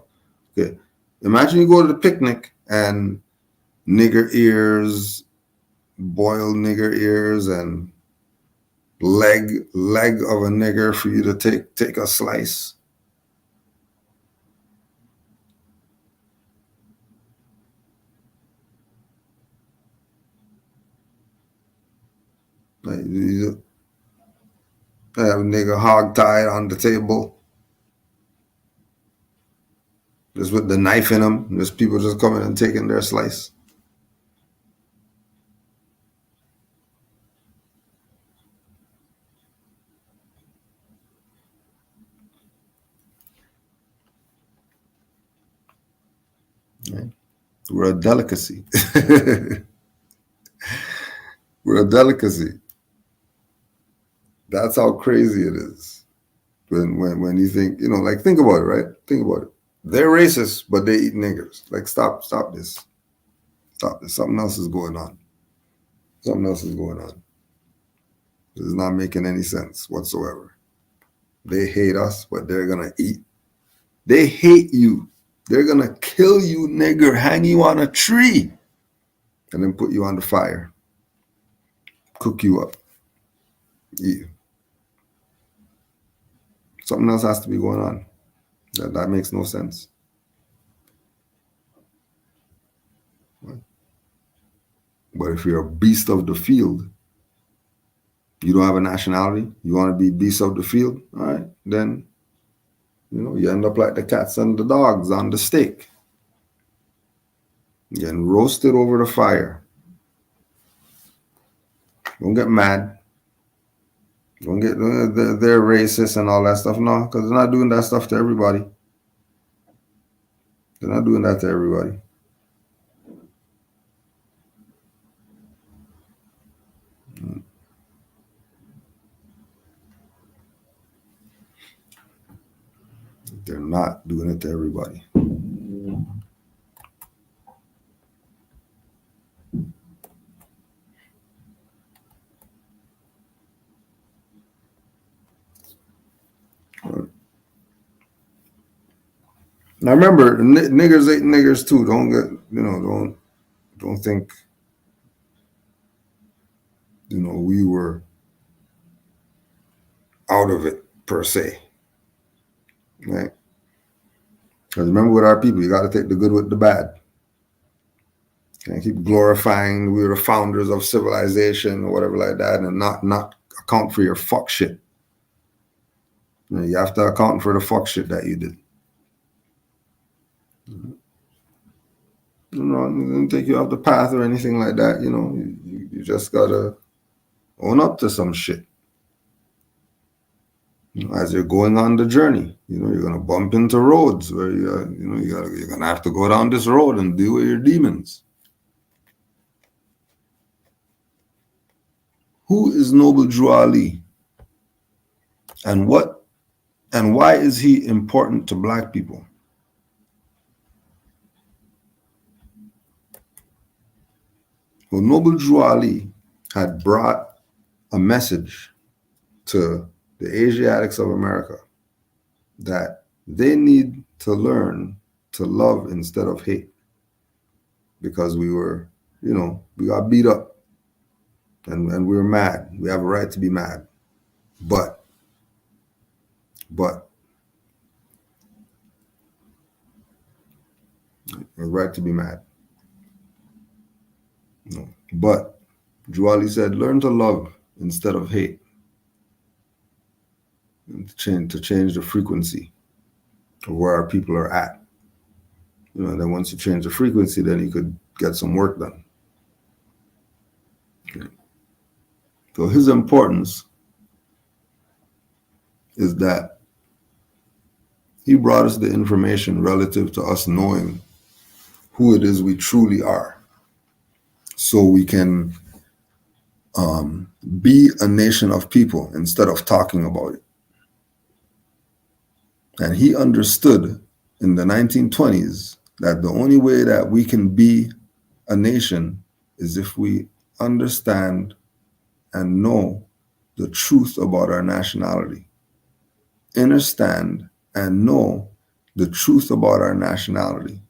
Okay, imagine you go to the picnic and nigger ears, boiled nigger ears, and leg of a nigger for you to take a slice. Like you have a nigga hog tied on the table, just with the knife in them. There's people just coming and taking their slice. Right? We're a delicacy. We're a delicacy. That's how crazy it is. When you think, like, think about it, right? Think about it. They're racist, but they eat niggers. Like, stop this. Stop this. Something else is going on. Something else is going on. This is not making any sense whatsoever. They hate us, but they're gonna eat. They hate you. They're gonna kill you, nigger, hang you on a tree, and then put you on the fire, cook you up, eat you. Something else has to be going on. That makes no sense. But if you're a beast of the field, you don't have a nationality, you want to be beast of the field, all right, then, you end up like the cats and the dogs on the stake. You're getting roasted over the fire. Don't get mad. Don't get, they're racist and all that stuff. No, because they're not doing that stuff to everybody. They're not doing that to everybody. They're not doing it to everybody. Now remember, niggers ate niggers too. Don't get, don't think, we were out of it per se, right? Because remember, with our people, you got to take the good with the bad. And keep glorifying we were the founders of civilization or whatever like that, and not account for your fuck shit. You have to account for the fuck shit that you did. It doesn't take you off the path or anything like that. You just gotta own up to some shit. As you're going on the journey, you're gonna bump into roads where you're gonna have to go down this road and deal with your demons. Who is Noble Drew Ali? And why is he important to Black people? Well, Noble Drew Ali had brought a message to the Asiatics of America that they need to learn to love instead of hate, because we were, we got beat up and we were mad. We have a right to be mad, but we have a right to be mad. But Drew Ali said, learn to love instead of hate. And to change the frequency of where our people are at. Then once you change the frequency, then you could get some work done. Okay. So his importance is that he brought us the information relative to us knowing who it is we truly are, so we can be a nation of people instead of talking about it. And he understood in the 1920s that the only way that we can be a nation is if we understand and know the truth about our nationality. understand and know the truth about our nationality,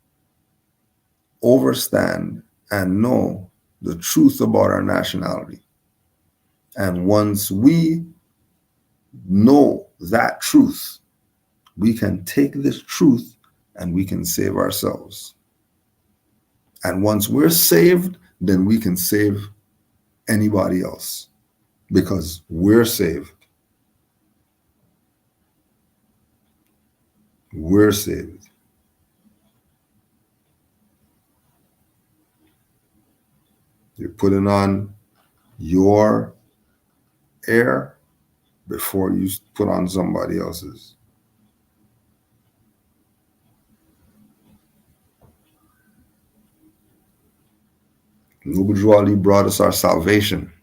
understand and know the truth about our nationality. And once we know that truth, we can take this truth and we can save ourselves. And once we're saved, then we can save anybody else because we're saved. We're saved. You're putting on your air before you put on somebody else's. Noble Ali brought us our salvation.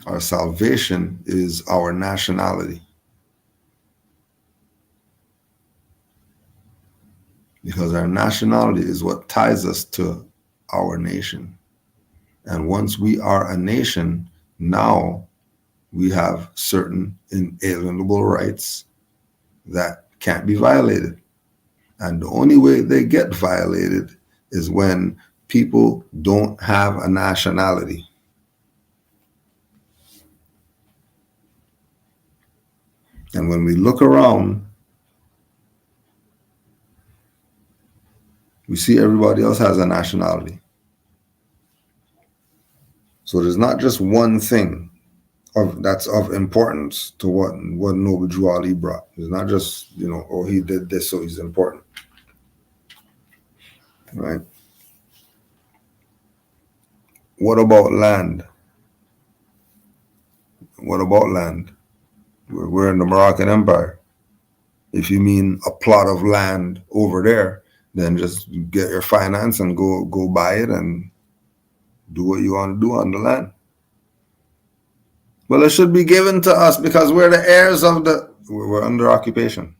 Our salvation is our nationality. Because our nationality is what ties us to our nation. And once we are a nation, now we have certain inalienable rights that can't be violated. And the only way they get violated is when people don't have a nationality. And when we look around, we see everybody else has a nationality. So there's not just one thing that's of importance to what Noble Drew Ali brought. It's not just, oh, he did this, so he's important. Right? What about land? What about land? We're in the Moroccan Empire. If you mean a plot of land over there, then just get your finance and go buy it and do what you want to do on the land. Well, it should be given to us because we're the heirs of we're under occupation.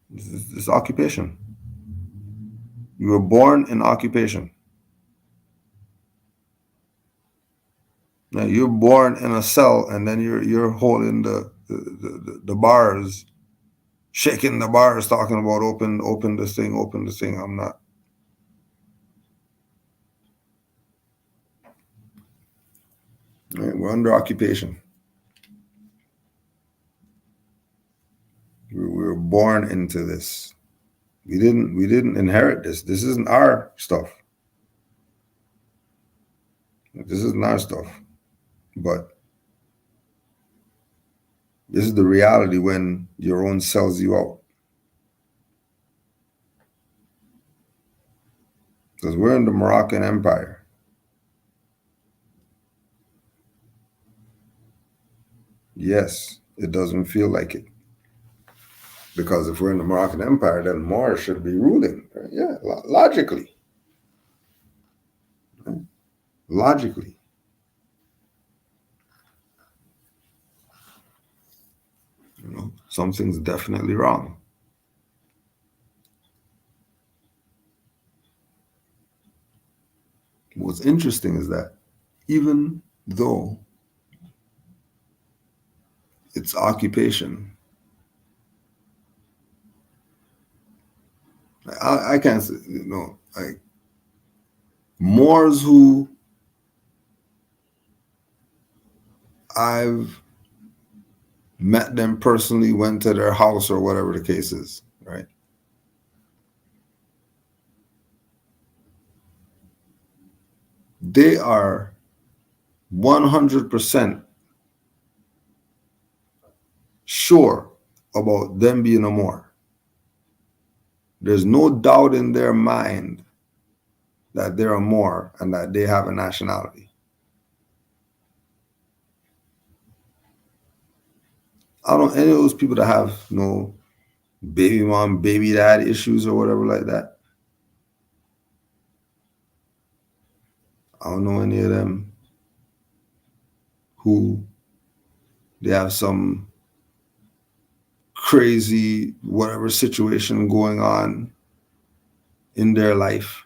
This is occupation. You were born in occupation. Now you're born in a cell, and then you're holding the bars, shaking the bars, talking about open this thing, open this thing. I'm not. Right? We're under occupation. We were born into this. We didn't inherit this. This isn't our stuff. This isn't our stuff. But this is the reality when your own sells you out. Because we're in the Moroccan Empire. Yes, it doesn't feel like it. Because if we're in the Moroccan Empire, then Moor should be ruling. Right? Yeah, logically. Right? Logically. Something's definitely wrong. What's interesting is that even though it's occupation, I can't say, like Moors who I've met them personally, went to their house or whatever the case is, right? They are 100% sure about them being a Moor. There's no doubt in their mind that they're a Moor and that they have a nationality. I don't any of those people that have no baby mom, baby dad issues or whatever like that. I don't know any of them who they have some crazy whatever situation going on in their life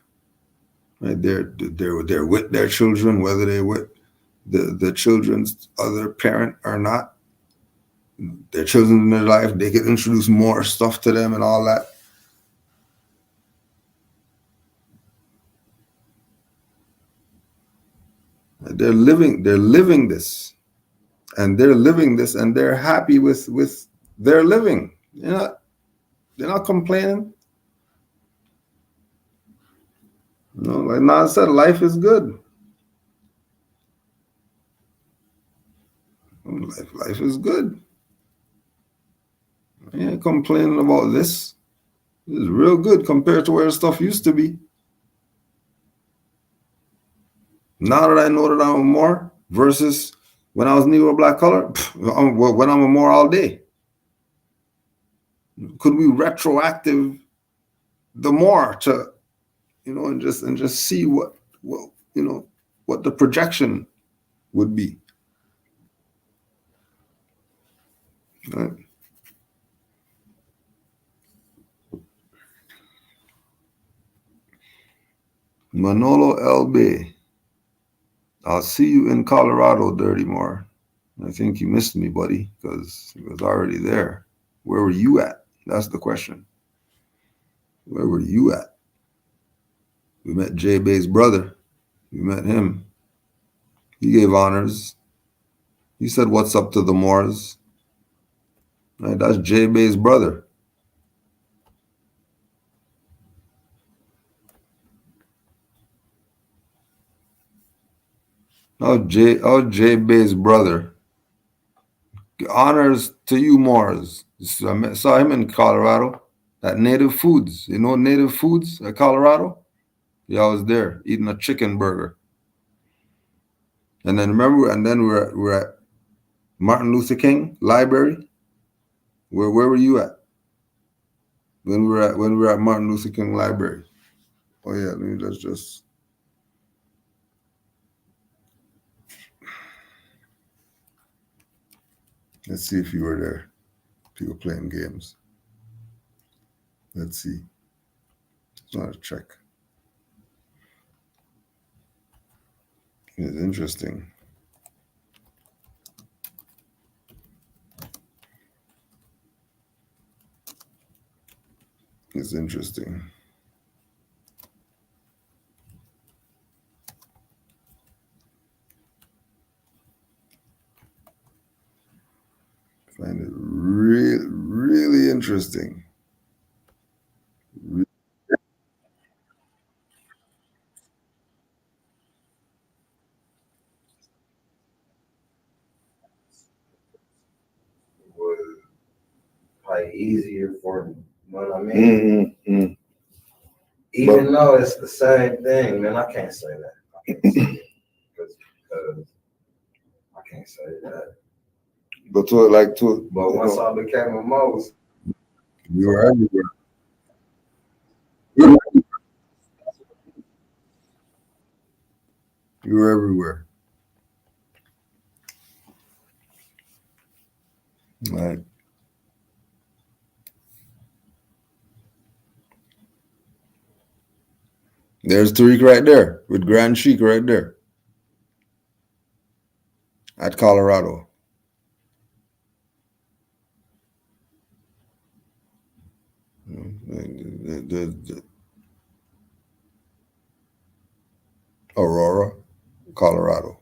Right? They're with their children, whether they're with the children's other parent or not. Their children in their life, they can introduce more stuff to them and all that. They're living this, and they're happy with their living. They're not complaining. Like Nas said, life is good. Life is good. I ain't complaining about this. This is real good compared to where stuff used to be. Now that I know that I'm a Moor versus when I was Negro black color, when I'm a Moor all day. Could we retroactive the Moor to, and just see what the projection would be. Right? Manolo LB, I'll see you in Colorado, Dirty Moor. I think you missed me, buddy, because he was already there. Where were you at? That's the question. Where were you at? We met J Bay's brother. We met him. He gave honors. He said, "What's up to the Moors?" Right, that's J Bay's brother. J Bay's brother. Honors to you, Moors. I saw him in Colorado at Native Foods. Native Foods at Colorado? Yeah, I was there eating a chicken burger. And then we're at Martin Luther King Library. Where were you at? When we were at Martin Luther King Library. Oh yeah, let's see if you were there. People playing games. Let's see. It's not a check. It's interesting. It's interesting. I find it really, really interesting. Was probably easier for me. You know what I mean? Mm-hmm. Even though it's the same thing, man, I can't say that. I can't say it because I can't say that. But once I became a Moses, you were everywhere. You were everywhere. Right. There's Tariq right there with Grand Sheik right there at Colorado. The Aurora, Colorado.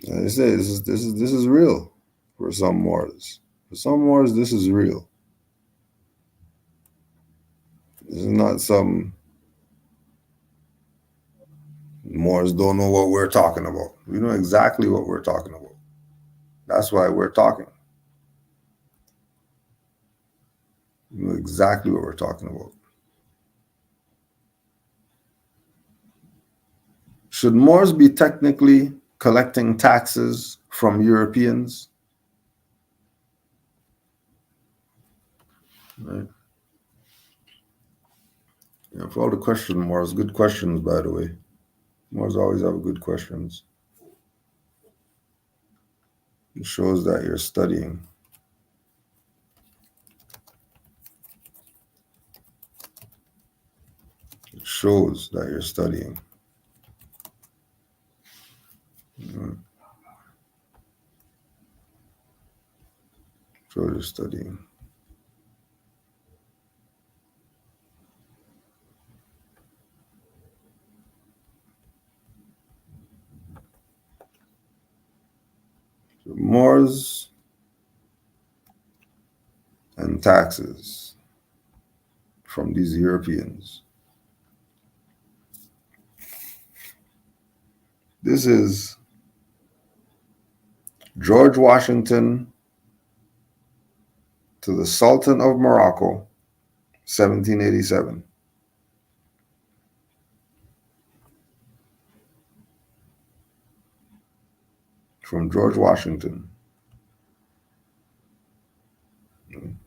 Like I say, this is real for some Moors. For some Moors, this is real. This is not some Moors don't know what we're talking about. We know exactly what we're talking about. That's why we're talking. We know exactly what we're talking about. Should Moors be technically collecting taxes from Europeans? Right. Yeah, for all the question, Moors, good questions, by the way. Moors always have good questions. It shows that you're studying. shows that you're studying. Shows you're studying. So Moors and taxes from these Europeans. This is George Washington to the Sultan of Morocco, 1787. From George Washington.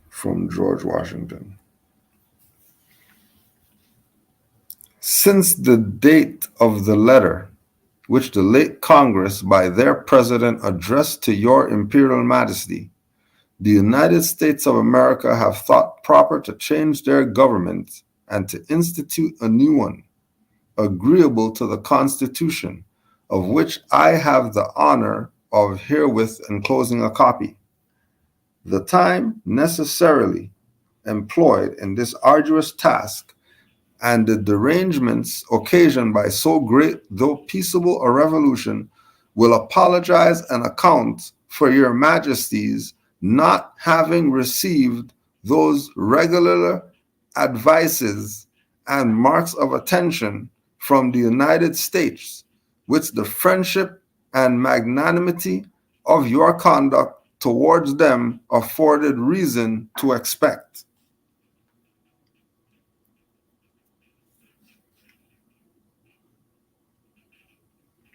From George Washington. Since the date of the letter which the late Congress by their president addressed to your Imperial Majesty, the United States of America have thought proper to change their government and to institute a new one, agreeable to the Constitution, of which I have the honor of herewith enclosing a copy. The time necessarily employed in this arduous task and the derangements occasioned by so great though peaceable a revolution will apologize and account for your majesties not having received those regular advices and marks of attention from the United States, which the friendship and magnanimity of your conduct towards them afforded reason to expect.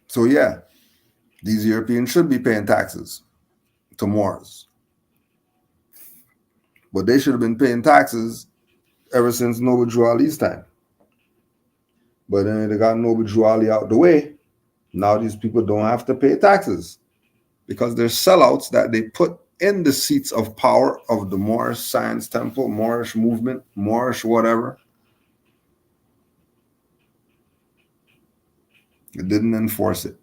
So yeah, these Europeans should be paying taxes to Moors. But they should have been paying taxes ever since Noble Drew Ali's time. But then they got Noble Drew Ali out the way. Now these people don't have to pay taxes because they're sellouts that they put in the seats of power of the Moorish Science Temple, Moorish movement, Moorish whatever. They didn't enforce it.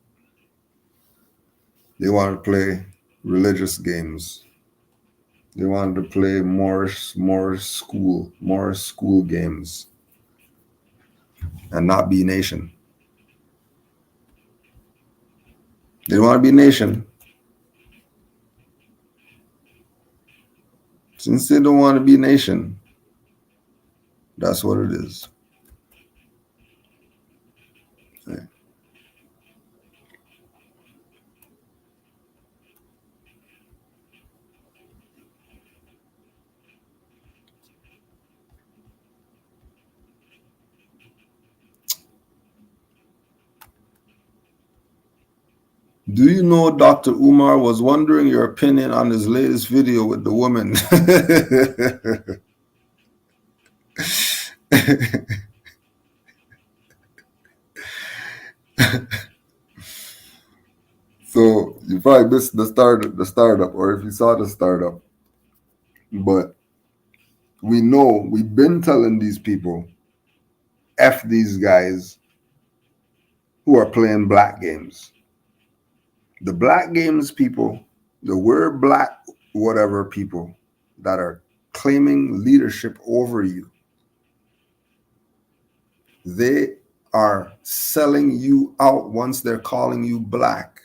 They wanted to play religious games. They wanted to play Moorish school games and not be nation. They didn't want to be nation. Since they don't want to be nation, that's what it is. Okay. Do you know Dr. Umar was wondering your opinion on his latest video with the woman? So you probably missed the startup, or if you saw the startup. But we know, we've been telling these people, F these guys who are playing black games. The black games people, the we're black whatever people that are claiming leadership over you, they are selling you out once they're calling you black.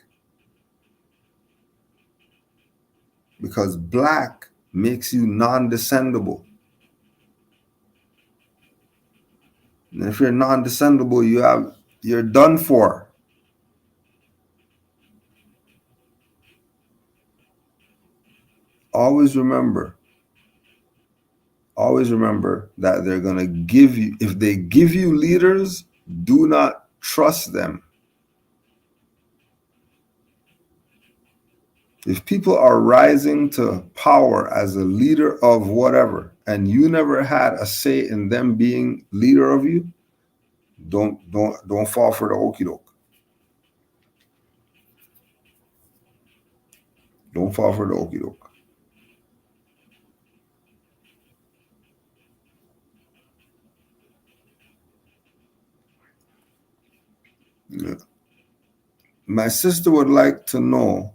Because black makes you non-descendable. And if you're non-descendable, you're done for. Always remember that they're going to give you, if they give you leaders, do not trust them. If people are rising to power as a leader of whatever, and you never had a say in them being leader of you, don't fall for the okie doke. Don't fall for the okie doke. Yeah. My sister would like to know,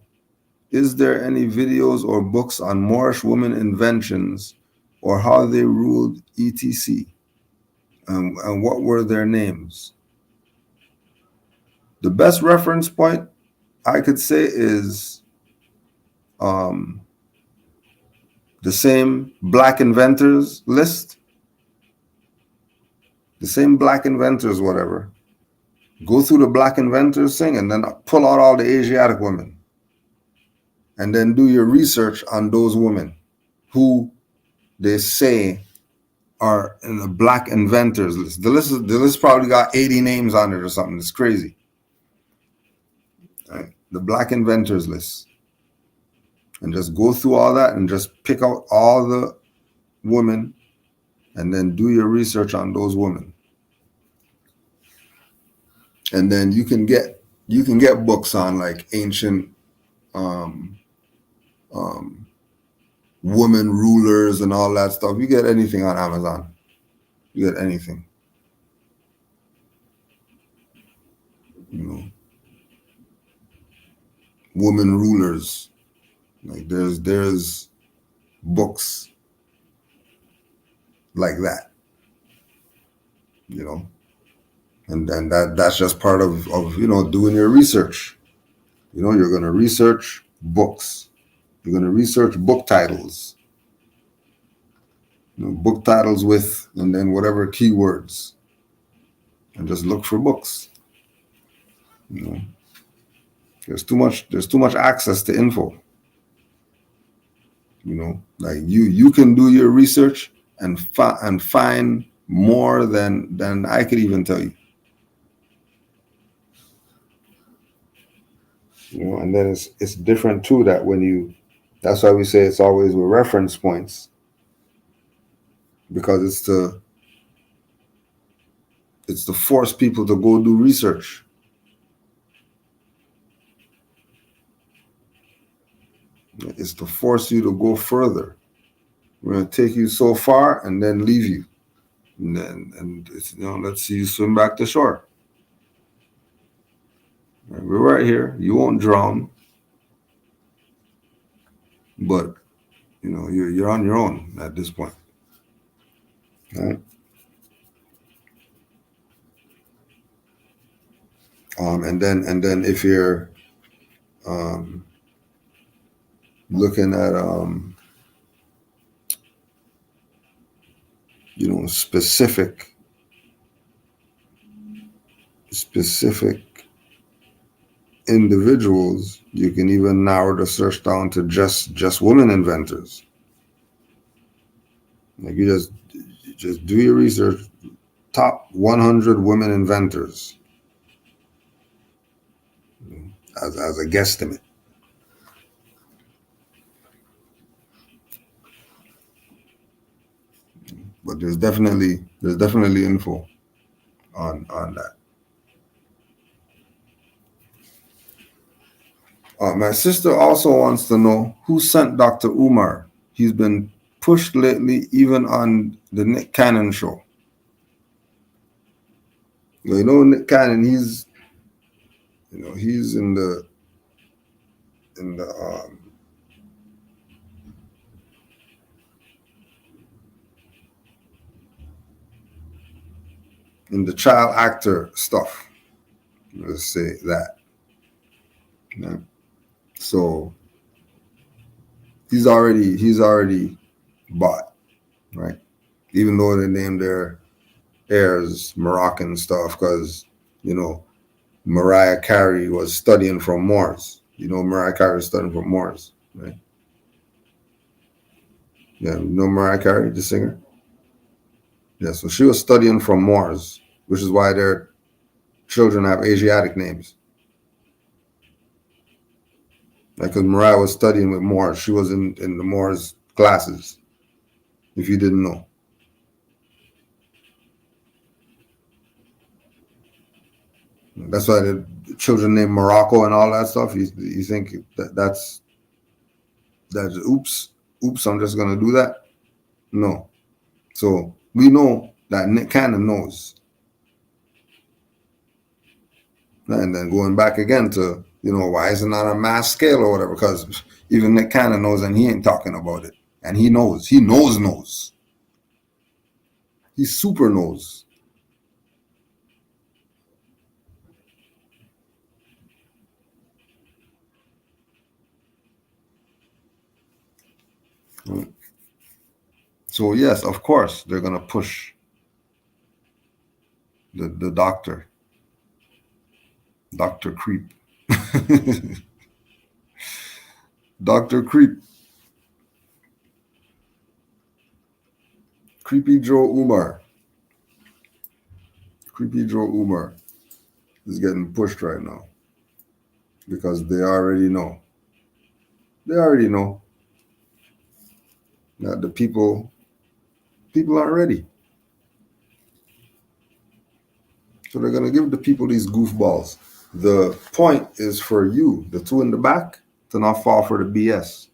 is there any videos or books on Moorish women inventions or how they ruled etc, and what were their names? The best reference point I could say is the same black inventors list, the same black inventors, whatever. Go through the black inventors thing and then pull out all the Asiatic women. And then do your research on those women who they say are in the black inventors list. The list probably got 80 names on it or something. It's crazy. Right? The black inventors list. And just go through all that and just pick out all the women and then do your research on those women. And then you can get books on like ancient women rulers and all that stuff. You get anything on Amazon. You get anything. You know, women rulers. Like there's books like that. You know, and then that's just part of doing your research. You know, you're gonna research books. You're gonna research book titles. You know, book titles with and then whatever keywords. And just look for books. You know, there's too much access to info. You know, like you can do your research and find more than I could even tell you. You know, and then it's different too that that's why we say it's always with reference points, because it's to force people to go do research. It's to force you to go further. We're going to take you so far and then leave you. And it's, let's see you swim back to shore. We're right here. You won't drown. But, you're on your own at this point. Right? And then if you're looking at specific individuals, you can even narrow the search down to just women inventors. Like you just do your research, top 100 women inventors as a guesstimate. But there's definitely info on that. My sister also wants to know who sent Dr. Umar. He's been pushed lately, even on the Nick Cannon show. You know Nick Cannon, he's in the child actor stuff. Let's say that. Yeah. So he's already bought, right? Even though they named their heirs Moroccan stuff, because Mariah Carey was studying from Moors. Mariah Carey was studying from Moors, right? Yeah, Mariah Carey, the singer? Yeah, so she was studying from Moors, which is why their children have Asiatic names. Like, because Mariah was studying with Moors. She was in the Moors classes, if you didn't know. That's why the children named Morocco and all that stuff. You think that's oops, I'm just going to do that? No. So we know that Nick Cannon knows. And then going back again to, why isn't that on a mass scale or whatever? Because even Nick Cannon knows, and he ain't talking about it. And he knows. He knows. He super knows. So yes, of course, they're gonna push the doctor, Dr. Creep. Dr. Creep. Creepy Joe Umar. Creepy Joe Umar is getting pushed right now because they already know. They already know that the people aren't ready. So they're gonna give the people these goofballs. The point is for you, the two in the back, to not fall for the BS.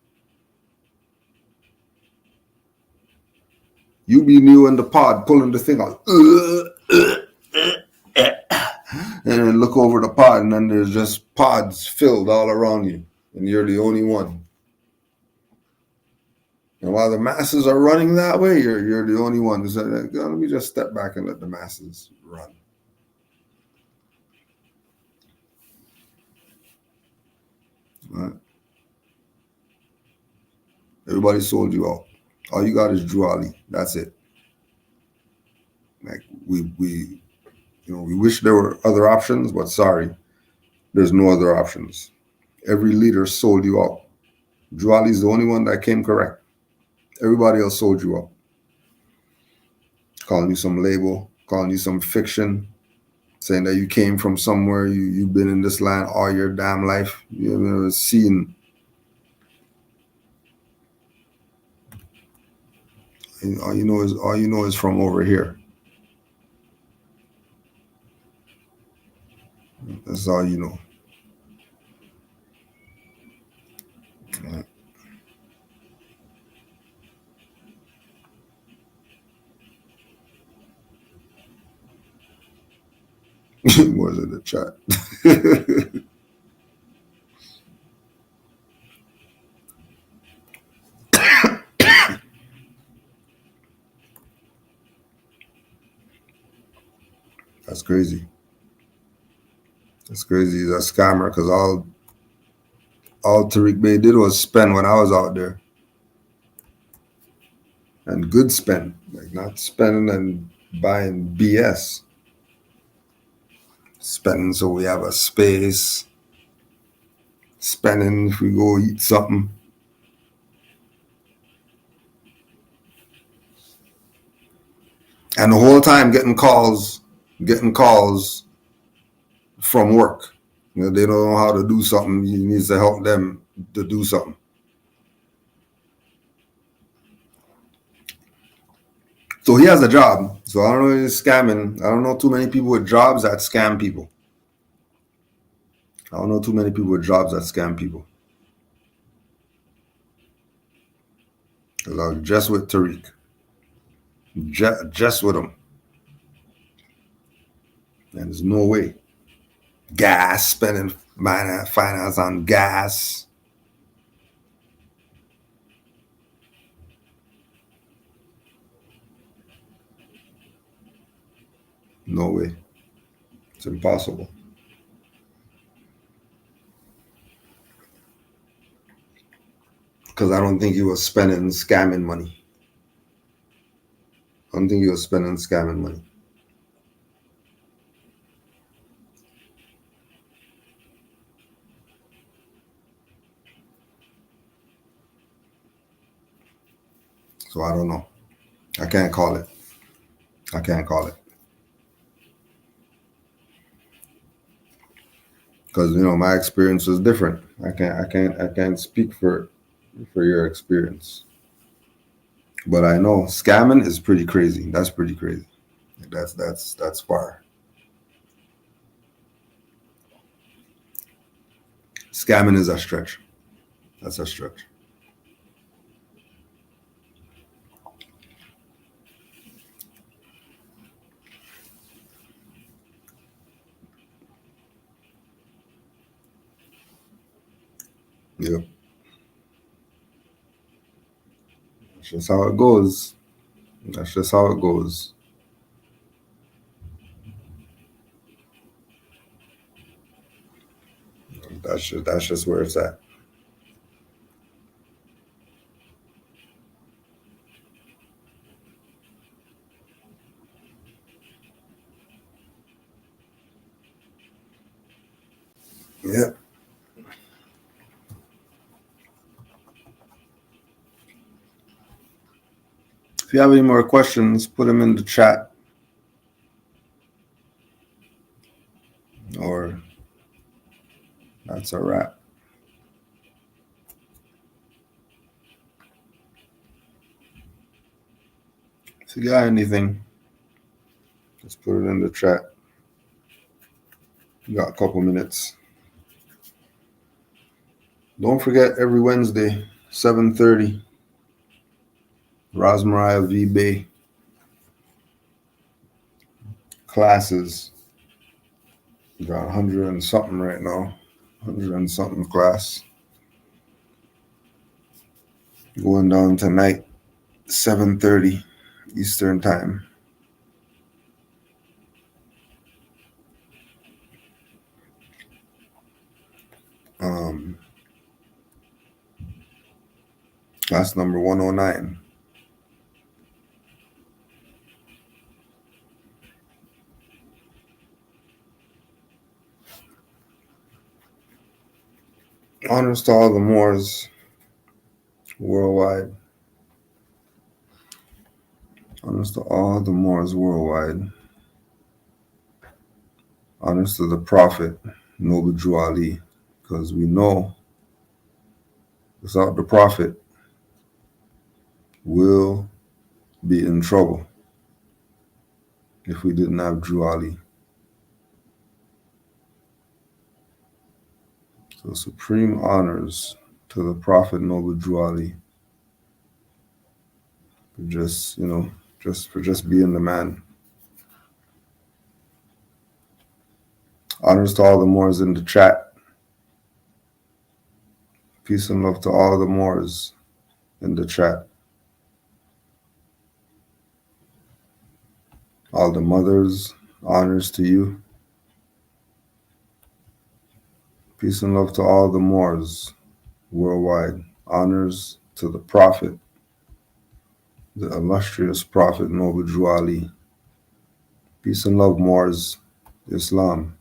You be new in the pod, pulling the thing out. And then look over the pod, and then there's just pods filled all around you, and you're the only one. And while the masses are running that way, you're the only one. So let me just step back and let the masses run. Right? Everybody sold you out. All you got is Drew Ali. That's it. Like we wish there were other options, but sorry, there's no other options. Every leader sold you out. Drew Ali's the only one that came correct. Everybody else sold you out. Calling you some label, calling you some fiction, saying that you came from somewhere, you've been in this land all your damn life. You've never seen. All you know is from over here. That's all you know. Right. Was in the chat. That's crazy. That's crazy. He's a scammer because all Tariq Bey did was spend when I was out there. And good spend. Like not spending and buying BS. Spending so we have a space. Spending if we go eat something. And the whole time getting calls from work. They don't know how to do something. He needs to help them to do something. So he has a job. So I don't know if he's scamming. I don't know too many people with jobs that scam people. I don't know too many people with jobs that scam people. Because I was just with Tariq. Just with him. And there's no way. Gas, spending finance on gas. No way. It's impossible. Because I don't think he was spending scamming money. I don't think he was spending scamming money. So I don't know. I can't call it. Because my experience was different. I can't speak for your experience. But I know scamming is pretty crazy. That's pretty crazy. That's far. Scamming is a stretch. That's a stretch. Yep. That's just how it goes. That's just how it goes. That's just where it's at. Yep. If you have any more questions, put them in the chat. Or that's a wrap. If you got anything, just put it in the chat. You got a couple minutes. Don't forget, every Wednesday, 7:30, Rosmariah V. Bay classes. We got 100 and something right now. 100 and something class. Going down tonight, 7:30 Eastern Time. Class number 109. Honors to all the Moors worldwide. Honors to all the Moors worldwide. Honors to the Prophet, Noble Drew Ali, because we know without the Prophet, we'll be in trouble if we didn't have Drew Ali. So supreme honors to the Prophet, Noble Drew Ali, for just being the man. Honors to all the Moors in the chat. Peace and love to all the Moors in the chat. All the mothers, honors to you. Peace and love to all the Moors worldwide. Honors to the Prophet, the illustrious Prophet Noble Drew Ali. Peace and love, Moors, Islam.